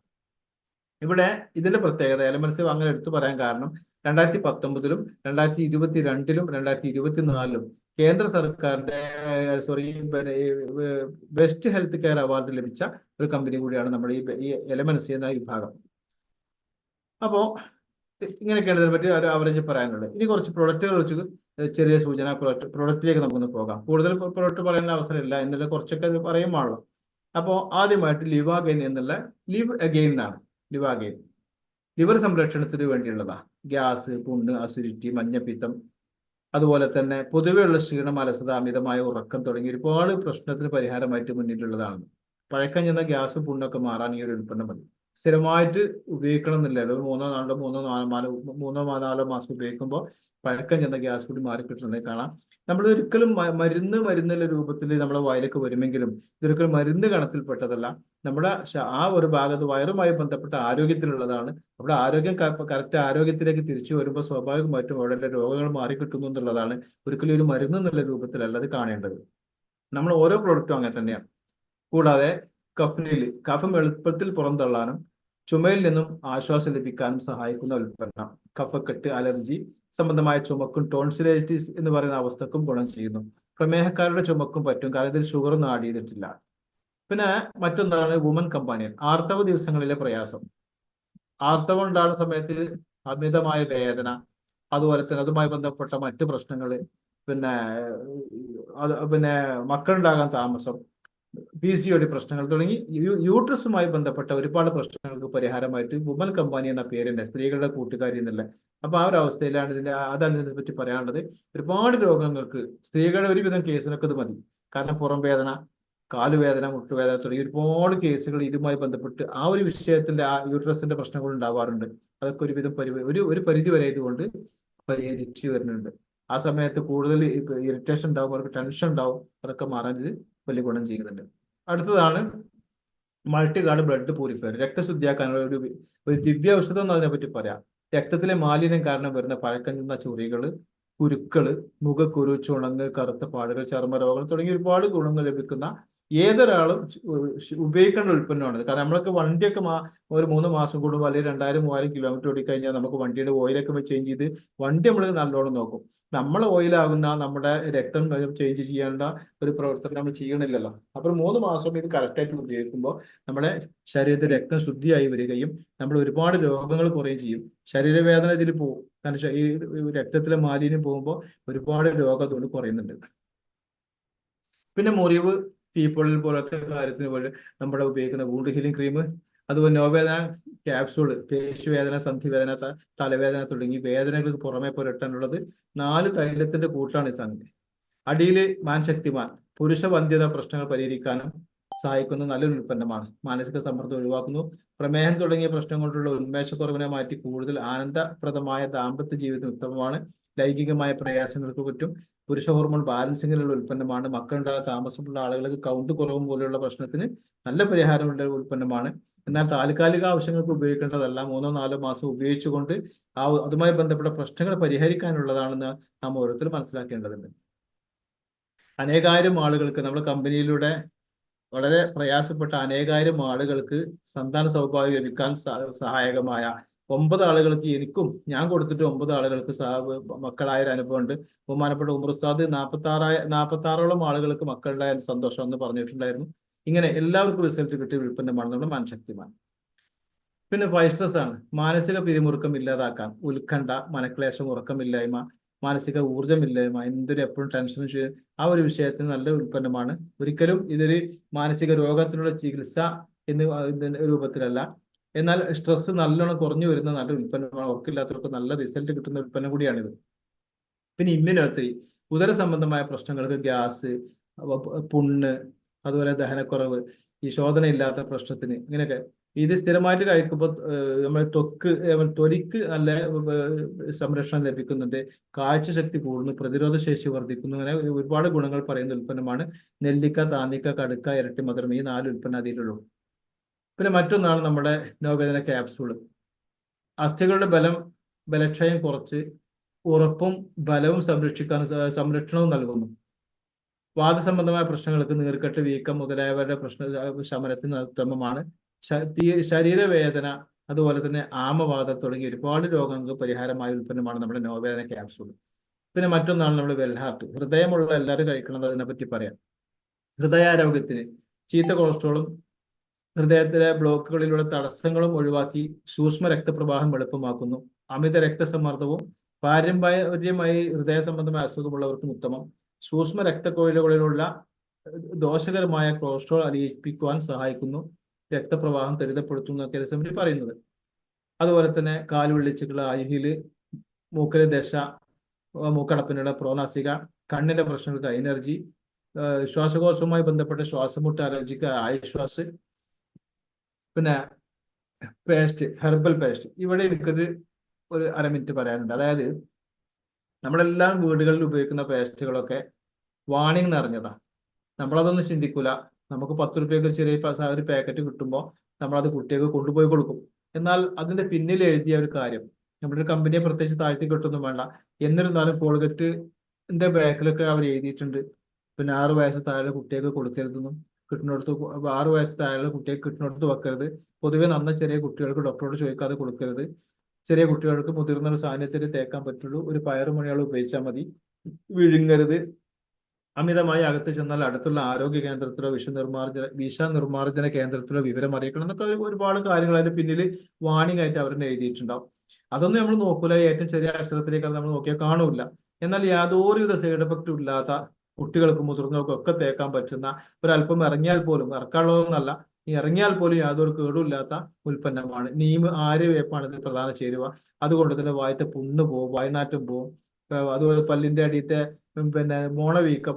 A: ഇവിടെ ഇതിന്റെ പ്രത്യേകത, എലമെന്റ്സ് അങ്ങനെ എടുത്തു പറയാൻ കാരണം 2019-ലും 2022-ലും 2024-ലും കേന്ദ്ര സർക്കാരിന്റെ ബെസ്റ്റ് ഹെൽത്ത് കെയർ അവാർഡ് ലഭിച്ച ഒരു കമ്പനി കൂടിയാണ് നമ്മുടെ ഈ എലമെന്റ്സ് എന്ന വിഭാഗം. അപ്പോ ഇങ്ങനെയൊക്കെയാണ് ഇതിനെ പറ്റി ഒരു ആവറേജ് പറയാനുള്ളത്. ഇനി കുറച്ച് പ്രൊഡക്റ്റുകൾ വെച്ച് ചെറിയ സൂചന, പ്രൊഡക്റ്റിലേക്ക് നമുക്കൊന്ന് പോകാം. കൂടുതൽ പ്രൊഡക്റ്റ് പറയാനുള്ള അവസരമില്ല, എന്നുള്ള കുറച്ചൊക്കെ പറയുവാണല്ലോ. അപ്പോൾ ആദ്യമായിട്ട് ലിവാഗെയിൻ എന്നുള്ള ലിവ് അഗെയിൻ എന്നാണ്. ലിവാഗെയിൻ ലിവർ സംരക്ഷണത്തിന് വേണ്ടിയുള്ളതാ. ഗ്യാസ്, പുണ്ണ്, അസിഡിറ്റി, മഞ്ഞപ്പിത്തം, അതുപോലെ തന്നെ പൊതുവെയുള്ള ക്ഷീണം, അലസത, അമിതമായ ഉറക്കം തുടങ്ങി ഒരുപാട് പ്രശ്നത്തിന് പരിഹാരമായിട്ട് മുന്നിലുള്ളതാണ്. പഴക്കം ചെന്ന ഗ്യാസും പുണ്ണൊക്കെ മാറാൻ ഈ ഒരു ഉൽപ്പന്നം മതി. സ്ഥിരമായിട്ട് ഉപയോഗിക്കണം എന്നില്ലല്ലോ. 3-4 മാസം ഉപയോഗിക്കുമ്പോൾ പഴക്കം ചെന്ന ഗ്യാസ് കൂടി മാറിക്കിട്ടുന്നത് കാണാം. നമ്മൾ ഒരിക്കലും മരുന്നുള്ള രൂപത്തിൽ നമ്മുടെ വായിലേക്ക് വരുമെങ്കിലും ഇതൊരിക്കലും മരുന്ന് ഗണത്തിൽപ്പെട്ടതല്ല. നമ്മുടെ ആ ഒരു ഭാഗത്ത് വയറുമായി ബന്ധപ്പെട്ട ആരോഗ്യത്തിലുള്ളതാണ്. അവിടെ ആരോഗ്യം കറക്റ്റ് ആരോഗ്യത്തിലേക്ക് തിരിച്ചു വരുമ്പോൾ സ്വാഭാവികമായിട്ടും അവിടെ രോഗങ്ങൾ മാറിക്കിട്ടുന്നു എന്നുള്ളതാണ്. ഒരിക്കലും ഒരു മരുന്ന് എന്നുള്ള രൂപത്തിലല്ല അത് കാണേണ്ടത്. നമ്മൾ ഓരോ പ്രോഡക്റ്റും അങ്ങനെ തന്നെയാണ്. കൂടാതെ കഫം എളുപ്പത്തിൽ പുറന്തള്ളാനും ചുമയിൽ നിന്നും ആശ്വാസം ലഭിക്കാനും സഹായിക്കുന്ന ഉൽപ്പന്നം. കഫക്കെട്ട്, അലർജി സംബന്ധമായ ചുമക്കും ടോൺസിലൈറ്റിസ് എന്ന് പറയുന്ന അവസ്ഥക്കും ഗുണം ചെയ്യുന്നു. പ്രമേഹക്കാരുടെ ചുമക്കും പറ്റും, കാരണം ഇതിൽ ഷുഗറൊന്നും ആഡ് ചെയ്തിട്ടില്ല. പിന്നെ മറ്റൊന്നാണ് വുമൻ കമ്പാനിയൻ, ആർത്തവ ദിവസങ്ങളിലെ പ്രയാസം. ആർത്തവം ഉണ്ടാകുന്ന സമയത്ത് അമിതമായ വേദന, അതുപോലെ തന്നെ അതുമായി ബന്ധപ്പെട്ട മറ്റു പ്രശ്നങ്ങൾ, പിന്നെ പിന്നെ മക്കളുണ്ടാകാൻ താമസം, PCOD പ്രശ്നങ്ങൾ തുടങ്ങി യൂട്രസുമായി ബന്ധപ്പെട്ട ഒരുപാട് പ്രശ്നങ്ങൾക്ക് പരിഹാരമായിട്ട് വുമൻ കമ്പാനി എന്ന പേരുണ്ട്, സ്ത്രീകളുടെ കൂട്ടുകാരി എന്നല്ല. അപ്പൊ ആ ഒരു അവസ്ഥയിലാണ് അതാണ് ഇതിനെ പറ്റി പറയാനുള്ളത്. ഒരുപാട് രോഗങ്ങൾക്ക് സ്ത്രീകളുടെ ഒരുവിധം കേസിനൊക്കെ ഇത് മതി. കാരണം പുറം വേദന, കാലുവേദന, മുട്ടുവേദന തുടങ്ങി ഒരുപാട് കേസുകൾ ഇതുമായി ബന്ധപ്പെട്ട് ആ ഒരു വിഷയത്തിന്റെ ആ യൂട്രസിന്റെ പ്രശ്നങ്ങൾ ഉണ്ടാവാറുണ്ട്. അതൊക്കെ ഒരുവിധം ഒരു പരിധി വരെ ഇതുകൊണ്ട് പരിഹരിച്ചു വരുന്നുണ്ട്. ആ സമയത്ത് കൂടുതൽ ഇറിറ്റേഷൻ ഉണ്ടാവും, അവർക്ക് ടെൻഷൻ ഉണ്ടാവും, അതൊക്കെ മാറാൻ ഇത് വലിയ ഗുണം ചെയ്യുന്നുണ്ട്. അടുത്തതാണ് മൾട്ടി ഗാർഡ് ബ്ലഡ് പ്യൂരിഫയർ, രക്തശുദ്ധിയാക്കാനുള്ള ഒരു ദിവ്യ ഔഷധം എന്ന് അതിനെപ്പറ്റി പറയാം. രക്തത്തിലെ മാലിന്യം കാരണം വരുന്ന പഴക്കം ചെന്ന ചൊറികള്, കുരുക്കള്, മുഖക്കുരു, ചുണങ്ങ്, കറുത്ത പാടുകൾ, ചർമ്മരോഗങ്ങൾ തുടങ്ങിയ ഒരുപാട് ഗുണങ്ങൾ ലഭിക്കുന്ന ഏതൊരാളും ഉപയോഗിക്കേണ്ട ഉൽപ്പന്നമാണ്. കാരണം നമ്മളൊക്കെ വണ്ടിയൊക്കെ ഒരു 3 മാസം കൂടുമ്പോൾ അല്ലെങ്കിൽ 2000-3000 കിലോമീറ്റർ ഓടിക്കഴിഞ്ഞാൽ നമുക്ക് വണ്ടിയുടെ ഓയിലൊക്കെ ചേഞ്ച് ചെയ്ത് വണ്ടി നമ്മൾ നല്ലോണം നോക്കും. നമ്മൾ ഓയിലാകുന്ന നമ്മുടെ രക്തം ചേഞ്ച് ചെയ്യേണ്ട ഒരു പ്രവർത്തനം നമ്മൾ ചെയ്യണില്ലല്ലോ. അപ്പോൾ 3 മാസം ഇത് കറക്റ്റായിട്ട് ഉപയോഗിക്കുമ്പോൾ നമ്മുടെ ശരീരത്തിൽ രക്തം ശുദ്ധിയായി വരികയും നമ്മൾ ഒരുപാട് രോഗങ്ങൾ കുറയുകയും ചെയ്യും. ശരീരവേദന ഇതിൽ പോകും. കാരണം ഈ രക്തത്തിലെ മാലിന്യം പോകുമ്പോൾ ഒരുപാട് രോഗം അതുകൊണ്ട് കുറയുന്നുണ്ട്. പിന്നെ മുറിവ്, തീപ്പൊള്ളൽ പോലത്തെ കാര്യത്തിന് പോലെ നമ്മുടെ ഉപയോഗിക്കുന്ന വൂണ്ട് ഹീലിംഗ് ക്രീം, അതുപോലെ നോവേദന ക്യാപ്സൂള്, പേശിവേദന, സന്ധിവേദന, തലവേദന തുടങ്ങി വേദനകൾക്ക് പുറമെ പുരട്ടാനുള്ളത് 4 തൈലത്തിന്റെ കൂട്ടാണ് ഈ സംഗതി. അടിയിൽ മാൻശക്തിമാൻ, പുരുഷ വന്ധ്യത പ്രശ്നങ്ങൾ പരിഹരിക്കാനും സഹായിക്കുന്ന നല്ലൊരു ഉൽപ്പന്നമാണ്. മാനസിക സമ്മർദ്ദം ഒഴിവാക്കുന്നു. പ്രമേഹം തുടങ്ങിയ പ്രശ്നങ്ങളുള്ള ഉന്മേഷക്കുറവിനെ മാറ്റി കൂടുതൽ ആനന്ദപ്രദമായ ദാമ്പത്യ ജീവിതം ഉത്തമമാണ്. ലൈംഗികമായ പ്രയാസങ്ങൾക്ക് പറ്റും. പുരുഷ ഹോർമോൺ ബാലൻസിങ്ങിലുള്ള ഉൽപ്പന്നമാണ്. മക്കളുണ്ടാകാൻ താമസമുള്ള ആളുകൾക്ക് കൗണ്ട് കുറവും പോലെയുള്ള പ്രശ്നത്തിന് നല്ല പരിഹാരമുള്ള ഉൽപ്പന്നമാണ്. എന്നാൽ താൽക്കാലിക ആവശ്യങ്ങൾക്ക് ഉപയോഗിക്കേണ്ടതല്ല. 3-4 മാസം ഉപയോഗിച്ചുകൊണ്ട് അതുമായി ബന്ധപ്പെട്ട പ്രശ്നങ്ങൾ പരിഹരിക്കാനുള്ളതാണെന്ന് നാം ഓരോരുത്തരും മനസ്സിലാക്കേണ്ടതുണ്ട്. അനേകായിരം ആളുകൾക്ക് നമ്മുടെ കമ്പനിയിലൂടെ വളരെ പ്രയാസപ്പെട്ട അനേകായിരം ആളുകൾക്ക് സന്താന സൗഭാഗ്യം ലഭിക്കാൻ സഹായകമായ 9 ആളുകൾക്ക് എനിക്കും ഞാൻ കൊടുത്തിട്ട് 9 ആളുകൾക്ക് മക്കളായ ഒരു അനുഭവം ഉണ്ട്. ബഹുമാനപ്പെട്ട ഉമർ ഉസ്താദ് 46ഓളം ആളുകൾക്ക് മക്കളുടെ സന്തോഷം എന്ന് പറഞ്ഞിട്ടുണ്ടായിരുന്നു. ഇങ്ങനെ എല്ലാവർക്കും റിസൾട്ട് കിട്ടിയ ഉൽപ്പന്നമാണ് നമ്മുടെ മാൻശക്തിമാൻ. പിന്നെ ഫൈസ്ട്രസ് ആണ്. മാനസിക പിരിമുറുക്കം ഇല്ലാതാക്കാൻ ഉത്കണ്ഠ, മനക്ലേശം, ഉറക്കമില്ലായ്മ, മാനസിക ഊർജ്ജമില്ലായ്മ, എന്തൊരു എപ്പോഴും ടെൻഷനും ചെയ്യും, ആ ഒരു വിഷയത്തിന് നല്ല ഉൽപ്പന്നമാണ്. ഒരിക്കലും ഇതൊരു മാനസിക രോഗത്തിനുള്ള ചികിത്സ എന്ന രൂപത്തിലല്ല. എന്നാൽ സ്ട്രെസ് നല്ലോണം കുറഞ്ഞു വരുന്ന നല്ല ഉൽപ്പന്നമാണ്. ഉറക്കില്ലാത്തവർക്ക് നല്ല റിസൾട്ട് കിട്ടുന്ന ഉൽപ്പന്നം കൂടിയാണിത്. പിന്നെ ഇമ്മ്യൂണിറ്റി, ഉദര സംബന്ധമായ പ്രശ്നങ്ങൾക്ക്, ഗ്യാസ്, പുണ്ണ്, അതുപോലെ ദഹനക്കുറവ്, ഈ ശോധന ഇല്ലാത്ത പ്രശ്നത്തിന്, ഇങ്ങനെയൊക്കെ ഇത് സ്ഥിരമായിട്ട് കഴിക്കുമ്പോൾ നമ്മൾ ത്വക്ക് നല്ല സംരക്ഷണം ലഭിക്കുന്നുണ്ട്. കാഴ്ചശക്തി കൂടുന്നു, പ്രതിരോധ ശേഷി വർദ്ധിക്കുന്നു. അങ്ങനെ ഒരുപാട് ഗുണങ്ങൾ പറയുന്ന ഉൽപ്പന്നമാണ്. നെല്ലിക്ക, താന്നിക്ക, കടുക്ക, ഇരട്ടി മധുരം, ഈ 4 ഉൽപ്പന്നം അതിലുള്ളൂ. പിന്നെ മറ്റൊന്നാണ് നമ്മുടെ നോവേദന ക്യാപ്സൂള്. അസ്ഥികളുടെ ബലക്ഷയം കുറച്ച് ഉറപ്പും ബലവും സംരക്ഷണവും നൽകുന്നു. വാദസംബന്ധമായ പ്രശ്നങ്ങൾക്ക്, നീർക്കെട്ട്, വീക്കം മുതലായവരുടെ ശമനത്തിന് ഉത്തമമാണ്. ശരീരവേദന, അതുപോലെ തന്നെ ആമവാദം തുടങ്ങിയ ഒരുപാട് രോഗങ്ങൾക്ക് പരിഹാരമായ ഉൽപ്പന്നമാണ് നമ്മുടെ നോവേദന ക്യാപ്സൂൾ. പിന്നെ മറ്റൊന്നാണ് നമ്മുടെ വെൽഹാർട്ട്. ഹൃദയമുള്ള എല്ലാവരും കഴിക്കണം, അതിനെപ്പറ്റി പറയാം. ഹൃദയാരോഗ്യത്തിന് ചീത്ത കൊളസ്ട്രോളും ഹൃദയത്തിലെ ബ്ലോക്കുകളിലുള്ള തടസ്സങ്ങളും ഒഴിവാക്കി സൂക്ഷ്മ രക്തപ്രവാഹം എളുപ്പമാക്കുന്നു. അമിത രക്തസമ്മർദ്ദവും പാരമ്പര്യമായി ഹൃദയ സംബന്ധമായ അസുഖമുള്ളവർക്കും ഉത്തമം. സൂക്ഷ്മ രക്തക്കൊഴലുകളിലുള്ള ദോഷകരമായ കൊളസ്ട്രോൾ അലിയിപ്പിക്കുവാൻ സഹായിക്കുന്നു. രക്തപ്രവാഹം ത്വരിതപ്പെടുത്തുന്ന എന്നൊക്കെ പറയുന്നത്. അതുപോലെ തന്നെ കാലുവെള്ളിച്ചുകൾ, അരിഹില്, മൂക്കിലെ ദശ, മൂക്കടപ്പിനുള്ള പ്രോനാസിക, കണ്ണിന്റെ പ്രശ്നങ്ങൾക്ക് എനർജി, ശ്വാസകോശവുമായി ബന്ധപ്പെട്ട ശ്വാസമുട്ട് അലർജിക്ക് ആയുശ്വാസ്. പിന്നെ പേസ്റ്റ്, ഹെർബൽ പേസ്റ്റ്. ഇവിടെ എനിക്കൊരു 1/2 മിനിറ്റ് പറയാനുണ്ട്. അതായത് നമ്മളെല്ലാം വീടുകളിൽ ഉപയോഗിക്കുന്ന പേസ്റ്റുകളൊക്കെ വാണിംഗ് നിറഞ്ഞതാ. നമ്മളതൊന്നും ചിന്തിക്കൂല. നമുക്ക് 10 രൂപയ്ക്ക് ചെറിയ ഒരു പാക്കറ്റ് കിട്ടുമ്പോൾ നമ്മളത് കുട്ടികൾക്ക് കൊണ്ടുപോയി കൊടുക്കും. എന്നാൽ അതിന്റെ പിന്നിൽ എഴുതിയ ഒരു കാര്യം, നമ്മുടെ ഒരു കമ്പനിയെ പ്രത്യേകിച്ച് താഴ്ത്തി കിട്ടൊന്നും വേണ്ട, എന്നിരുന്നാലും കോൾഗേറ്റിന്റെ ബാക്കിലൊക്കെ അവർ എഴുതിയിട്ടുണ്ട്. പിന്നെ 6 വയസ്സ് താഴെ കുട്ടികൾക്ക് കൊടുക്കരുതെന്നും, കിട്ടുന്നിടത്ത് 6 വയസ്സ് താഴെ കുട്ടികൾക്ക് കിട്ടുന്നിടത്ത് വെക്കരുത്. പൊതുവെ നന്ന ചെറിയ കുട്ടികൾക്ക് ഡോക്ടറോട് ചോദിക്കാതെ കൊടുക്കരുത്. ചെറിയ കുട്ടികൾക്ക് മുതിർന്ന ഒരു സാന്നിധ്യത്തിൽ തേക്കാൻ പറ്റുള്ളൂ. ഒരു പയറുമണികൾ ഉപയോഗിച്ചാൽ മതി. വിഴുങ്ങരുത്. അമിതമായി അകത്ത് ചെന്നാൽ അടുത്തുള്ള ആരോഗ്യ കേന്ദ്രത്തിലോ വിഷ നിർമ്മാർജ്ജന കേന്ദ്രത്തിലോ വിവരം അറിയിക്കണം എന്നൊക്കെ ഒരുപാട് കാര്യങ്ങൾ അതിന്റെ പിന്നിൽ വാണിംഗ് ആയിട്ട് അവർ എഴുതിയിട്ടുണ്ടാവും. അതൊന്നും നമ്മൾ നോക്കൂല, ഏറ്റവും ചെറിയ അക്ഷരത്തിലേക്ക് നമ്മൾ നോക്കിയാൽ കാണൂല. എന്നാൽ യാതൊരുവിധ സൈഡ് എഫക്റ്റും ഇല്ലാത്ത കുട്ടികൾക്കും മുതിർന്നവർക്കും ഒക്കെ തേക്കാൻ പറ്റുന്ന, ഒരല്പം ഇറങ്ങിയാൽ പോലും, ഇറക്കാനുള്ളതൊന്നല്ല, ഇറങ്ങിയാൽ പോലും യാതൊരു കേടുമില്ലാത്ത ഉൽപ്പന്നമാണ് നീം. ആര്യവേപ്പാണ് ഇതിൽ പ്രധാന ചേരുവ. അതുകൊണ്ട് തന്നെ വായത്തെ പുണ്ണ് പോവും, വായനാറ്റം പോവും. അതുപോലെ പല്ലിന്റെ അടിയത്തെ മോണവീക്കം,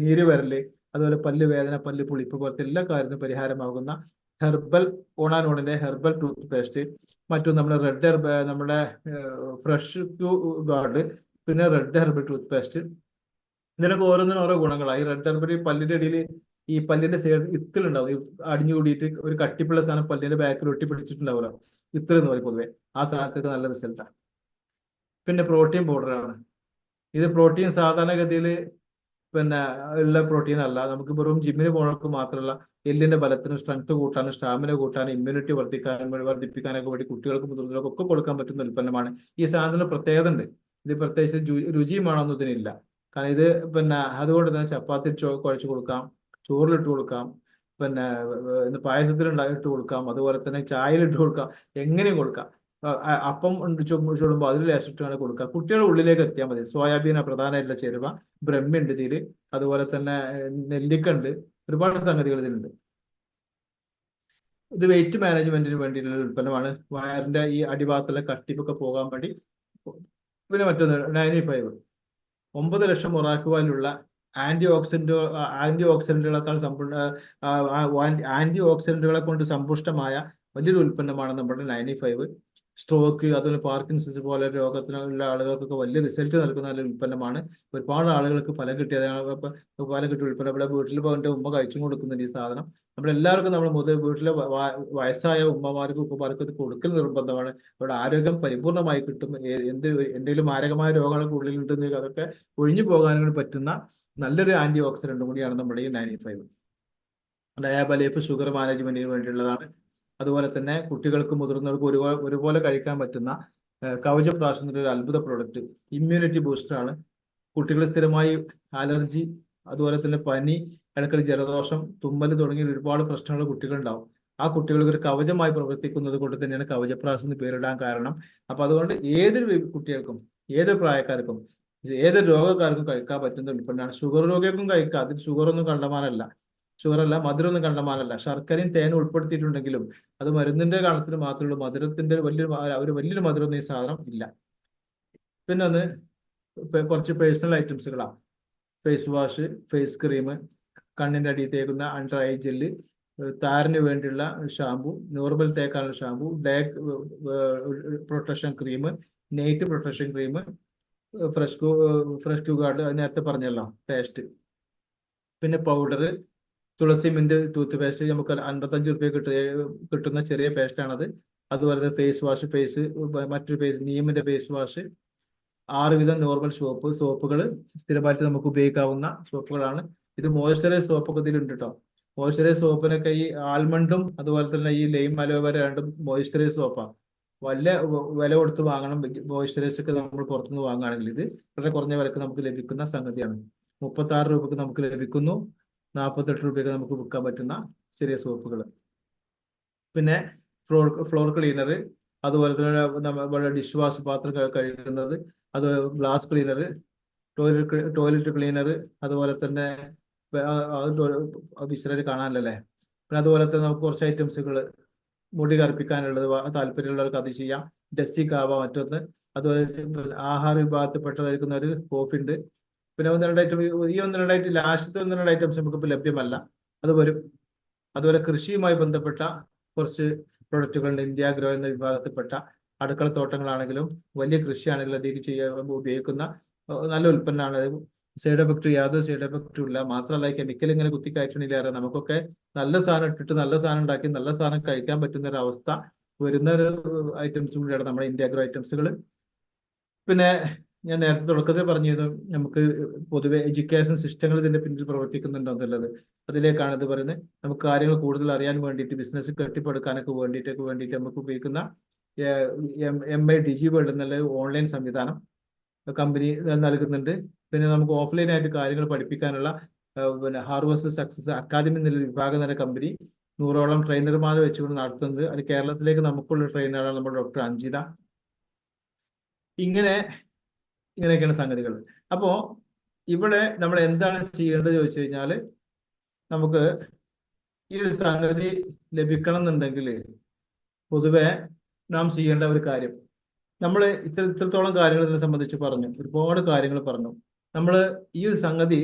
A: നീര് വരല്, അതുപോലെ പല്ല് വേദന, പല്ല് പുളിപ്പ് പോലത്തെ എല്ലാ കാര്യത്തിനും പരിഹാരമാകുന്ന ഹെർബൽ ഓണാനോണിന്റെ ഹെർബൽ ടൂത്ത് പേസ്റ്റ്, മറ്റും നമ്മുടെ ഫ്രഷ് ഗാർഡ്, പിന്നെ റെഡ് ഹെർബൽ ടൂത്ത് പേസ്റ്റ്, ഇതിനൊക്കെ ഓരോന്നിനും ഓരോ ഗുണങ്ങളാണ്. ഈ റെഡ് ഹെർബൽ പല്ലിന്റെ അടിയിൽ ഈ പല്ലിന്റെ സൈഡ് ഇത്തിലുണ്ടാവും, ഈ അടിഞ്ഞു കൂടിയിട്ട് ഒരു കട്ടിപ്പുള്ള സാധനം പല്ലിന്റെ ബാക്കിൽ ഒട്ടി പിടിച്ചിട്ടുണ്ടാവുമല്ലോ, ഇത്തിരി എന്ന് പറയും പൊതുവെ, ആ സാധനത്തിന് നല്ല റിസൾട്ടാണ്. പിന്നെ പ്രോട്ടീൻ പൗഡറാണ്. ഇത് പ്രോട്ടീൻ സാധാരണഗതിയിൽ ഉള്ള പ്രോട്ടീൻ അല്ല. നമുക്ക് വെറും ജിമ്മിന് പോകുന്നവർക്ക് മാത്രമല്ല, എല്ലിന്റെ ബലത്തിനും സ്ട്രെങ്ത് കൂട്ടാനും സ്റ്റാമിന കൂട്ടാനും ഇമ്മ്യൂണിറ്റി വർദ്ധിപ്പിക്കാനൊക്കെ വേണ്ടി കുട്ടികൾക്കും മുതിർന്നവർക്കും ഒക്കെ കൊടുക്കാൻ പറ്റുന്ന ഉൽപ്പന്നമാണ്. ഈ സാധനത്തിന് പ്രത്യേകത ഉണ്ട്. ഇത് പ്രത്യേകിച്ച് രുചിയുമാണോന്നും ഇതിനില്ല. കാരണം ഇത് അതുകൊണ്ട് തന്നെ ചപ്പാത്തി കുഴച്ച് കൊടുക്കാം, ചോറിലിട്ട് കൊടുക്കാം, പായസത്തിൽ ഇട്ട് കൊടുക്കാം, അതുപോലെ തന്നെ ചായയിലിട്ട് കൊടുക്കാം, എങ്ങനെയും കൊടുക്കാം. അപ്പം ചുടുമ്പോൾ അതിൽ ലേശിട്ടാണ് കൊടുക്കുക. കുട്ടികളുടെ ഉള്ളിലേക്ക് എത്തിയാൽ മതി. സോയാബീൻ പ്രധാനമായിട്ടുള്ള ചേരുവ, ബ്രഹ്മുണ്ട് ഇതിൽ, അതുപോലെ തന്നെ നെല്ലിക്ക ഉണ്ട്, ഒരുപാട് സംഗതികൾ ഇതിലുണ്ട്. ഇത് വെയിറ്റ് മാനേജ്മെന്റിന് വേണ്ടിയിട്ടുള്ള ഉൽപ്പന്നമാണ്. വയറിന്റെ ഈ അടിഭാഗത്തുള്ള കട്ടിപ്പൊക്കെ പോകാൻ വേണ്ടി. പിന്നെ മറ്റൊന്ന് 95, 9 ലക്ഷം മൊറാക്കുവാലുള്ള ആന്റി ഓക്സിഡന്റുകളെക്കാൾ ആന്റി ഓക്സിഡന്റുകളെ കൊണ്ട് സമ്പുഷ്ടമായ വലിയൊരു ഉൽപ്പന്നമാണ് നമ്മുടെ 95. സ്ട്രോക്ക്, അതുപോലെ പാർക്കിൻസൺസ് പോലെ രോഗത്തിനുള്ള ആളുകൾക്കൊക്കെ വലിയ റിസൾട്ട് നൽകുന്ന നല്ല ഉൽപ്പന്നമാണ്. ഒരുപാട് ആളുകൾക്ക് ഫലം കിട്ടിയ ഉൽപ്പന്നം. ഇവിടെ വീട്ടിൽ പോയിട്ട് ഉമ്മ കഴിച്ചു കൊടുക്കുന്നുണ്ട് ഈ സാധനം. നമ്മളെല്ലാവർക്കും വീട്ടിലെ വയസ്സായ ഉമ്മമാർക്കും ഉപ്പമാർക്കും ഇത് കൊടുക്കൽ നിർബന്ധമാണ്. അവരുടെ ആരോഗ്യം പരിപൂർണമായി കിട്ടും. എന്തെങ്കിലും മാരകമായ രോഗങ്ങളൊക്കെ ഉള്ളിലുണ്ടെങ്കിൽ അതൊക്കെ ഒഴിഞ്ഞു പോകാൻ പറ്റുന്ന നല്ലൊരു ആന്റി ഓക്സിഡന്റ് കൂടിയാണ് നമ്മുടെ ഈ 95. ഡയാബലീഫ് ഷുഗർ മാനേജ്മെന്റിന് വേണ്ടിയുള്ളതാണ്. അതുപോലെ തന്നെ കുട്ടികൾക്കും മുതിർന്നവർക്കും ഒരുപോലെ കഴിക്കാൻ പറ്റുന്ന കവചപ്രാശ് ഒരു അത്ഭുത പ്രോഡക്റ്റ്, ഇമ്മ്യൂണിറ്റി ബൂസ്റ്റർ ആണ്. കുട്ടികൾ സ്ഥിരമായി അലർജി, അതുപോലെ തന്നെ പനി, ഇടയ്ക്കിടെ ജലദോഷം, തുമ്മൽ തുടങ്ങിയ ഒരുപാട് പ്രശ്നങ്ങൾ കുട്ടികളുണ്ടാവും. ആ കുട്ടികൾക്ക് ഒരു കവചമായി പ്രവർത്തിക്കുന്നത് കൊണ്ട് തന്നെയാണ് കവചപ്രാശ് എന്ന് പേരിടാൻ കാരണം. അപ്പൊ അതുകൊണ്ട് ഏതൊരു കുട്ടികൾക്കും, ഏതൊരു പ്രായക്കാർക്കും, ഏതൊരു രോഗക്കാർക്കും കഴിക്കാൻ പറ്റുന്ന ഉൽപ്പന്നമാണ്. ഷുഗർ രോഗികൾക്കും കഴിക്കാം. അതിൽ ഷുഗറൊന്നും കണ്ടമാനല്ല, മധുരമൊന്നും കണ്ടമാനല്ല. ശർക്കരയും തേനും ഉൾപ്പെടുത്തിയിട്ടുണ്ടെങ്കിലും അത് മരുന്നിന്റെ കാലത്തിന് മാത്രമേ ഉള്ളൂ. മധുരത്തിന്റെ വലിയൊരു മധുരമൊന്നും ഈ സാധനം ഇല്ല. പിന്നെ ഒന്ന് കുറച്ച് പേഴ്സണൽ ഐറ്റംസുകളാണ്. ഫേസ് വാഷ്, ഫേസ് ക്രീം, കണ്ണിന്റെ അടിയിൽ തേക്കുന്ന അണ്ടർ ഐ ജെല്ല്, താരന് വേണ്ടിയുള്ള ഷാമ്പു, നോർമൽ തേക്കാനുള്ള shampoo, day protection cream, night protection cream, fresh guard, അത് നേരത്തെ പറഞ്ഞല്ലോ, പേസ്റ്റ്. പിന്നെ powder, Tulsi mint toothpaste, നമുക്ക് 55 രൂപ കിട്ടുന്ന ചെറിയ പേസ്റ്റാണത്. അതുപോലെ തന്നെ ഫേസ് വാഷ്, മറ്റൊരു നീമിന്റെ ഫേസ് വാഷ്, 6 വിധം നോർമൽ സോപ്പുകൾ സ്ഥിരമായിട്ട് നമുക്ക് ഉപയോഗിക്കാവുന്ന സോപ്പുകളാണ്. ഇത് മോയ്സ്ചറൈസ് സോപ്പൊക്കെ ഇതിലുണ്ട് കേട്ടോ. മോയ്സ്ചറൈസ് സോപ്പിനൊക്കെ ഈ ആൽമണ്ടും അതുപോലെ തന്നെ ഈ ലൈം അലോവേര രണ്ടും മോയ്സ്ചറൈസ് സോപ്പാണ്. വലിയ വില കൊടുത്ത് വാങ്ങണം. മോയ്സ്ചറൈസ് ഒക്കെ നമ്മൾ പുറത്തുനിന്ന് വാങ്ങുകയാണെങ്കിൽ ഇത് വളരെ കുറഞ്ഞ വിലക്ക് നമുക്ക് ലഭിക്കുന്ന സംഗതിയാണ്. 36 രൂപക്ക് നമുക്ക് ലഭിക്കുന്നു. 48 രൂപയ്ക്ക് നമുക്ക് വിൽക്കാൻ പറ്റുന്ന ചെറിയ സോപ്പുകൾ. പിന്നെ ഫ്ലോർ ക്ലീനർ, അതുപോലെ തന്നെ നമ്മുടെ ഡിഷ് വാഷ് പാത്രം കഴുകുന്നത്, അത് ഗ്ലാസ് ക്ലീനർ, ടോയ്ലറ്റ് ക്ലീനർ, അതുപോലെ തന്നെ വിശ്രമം കാണാനല്ലേ. പിന്നെ അതുപോലെ തന്നെ നമുക്ക് കുറച്ച് ഐറ്റംസുകൾ മുടി കറുപ്പിക്കാനുള്ളത് താല്പര്യമുള്ളവർക്ക് അത് ചെയ്യാം. ഡസ്റ്റി കാവ മറ്റൊന്ന്. അതുപോലെ ആഹാര വിഭാഗത്തിൽപ്പെട്ടതായിരിക്കുന്ന ഒരു കോഫി ഉണ്ട്. പിന്നെ 1-2 ഐറ്റം, ഈ 1-2 ഐറ്റം, ലാസ്റ്റത്തെ 1-2 ഐറ്റംസ് നമുക്കിപ്പോൾ ലഭ്യമല്ല, അത് വരും. അതുപോലെ കൃഷിയുമായി ബന്ധപ്പെട്ട കുറച്ച് പ്രൊഡക്റ്റുകളുണ്ട്. ഇന്ത്യ ഗ്രോ എന്ന വിഭാഗത്തിൽപ്പെട്ട അടുക്കള തോട്ടങ്ങളാണെങ്കിലും വലിയ കൃഷിയാണെങ്കിലും അതിലേക്ക് ഉപയോഗിക്കുന്ന നല്ല ഉൽപ്പന്നമാണ്. യാതൊരു സൈഡ് എഫക്റ്റും ഇല്ല. മാത്രമല്ല കെമിക്കൽ ഇങ്ങനെ കുത്തിക്കയറ്റണില്ലാതെ നമുക്കൊക്കെ നല്ല സാധനം ഇട്ടിട്ട് നല്ല സാധനം ഉണ്ടാക്കി നല്ല സാധനം കഴിക്കാൻ പറ്റുന്ന ഒരു അവസ്ഥ വരുന്ന ഒരു ഐറ്റംസ് കൂടിയാണ് നമ്മുടെ ഇന്ത്യ ഗ്രോ ഐറ്റംസുകൾ. പിന്നെ ഞാൻ നേരത്തെ തുടക്കത്തിൽ പറഞ്ഞത് നമുക്ക് പൊതുവെ എഡ്യൂക്കേഷൻ സിസ്റ്റങ്ങൾ ഇതിന്റെ പിന്നിൽ പ്രവർത്തിക്കുന്നുണ്ടോ എന്നുള്ളത്, അതിലേക്കാണ് ഇത് പറയുന്നത്. നമുക്ക് കാര്യങ്ങൾ കൂടുതൽ അറിയാൻ വേണ്ടിയിട്ട്, ബിസിനസ് കെട്ടിപ്പടുക്കാനൊക്കെ വേണ്ടിയിട്ട് നമുക്ക് ഉപയോഗിക്കുന്ന MI DigiWorld എന്നുള്ള ഓൺലൈൻ സംവിധാനം കമ്പനി നൽകുന്നുണ്ട്. പിന്നെ നമുക്ക് ഓഫ്ലൈനായിട്ട് കാര്യങ്ങൾ പഠിപ്പിക്കാനുള്ള പിന്നെ ഹാർവസ്റ്റ് സക്സസ് അക്കാദമി എന്നുള്ള വിഭാഗം തന്നെ കമ്പനി 100ഓളം ട്രെയിനർമാരെ വെച്ചുകൊണ്ട് നടത്തുന്നത്. അത് കേരളത്തിലേക്ക് നമുക്കുള്ള ട്രെയിനറാണ് നമ്മുടെ ഡോക്ടർ അഞ്ജിത. ഇങ്ങനെയൊക്കെയാണ് സംഗതികൾ. അപ്പോ ഇവിടെ നമ്മൾ എന്താണ് ചെയ്യേണ്ടത് ചോദിച്ചു കഴിഞ്ഞാൽ, നമുക്ക് ഈ ഒരു സംഗതി ലഭിക്കണം എന്നുണ്ടെങ്കിൽ പൊതുവെ നാം ചെയ്യേണ്ട ഒരു കാര്യം, നമ്മൾ ഇത്രത്തോളം കാര്യങ്ങൾ ഇതിനെ സംബന്ധിച്ച് പറഞ്ഞു, ഒരുപാട് കാര്യങ്ങൾ പറഞ്ഞു. നമ്മൾ ഈ ഒരു സംഗതി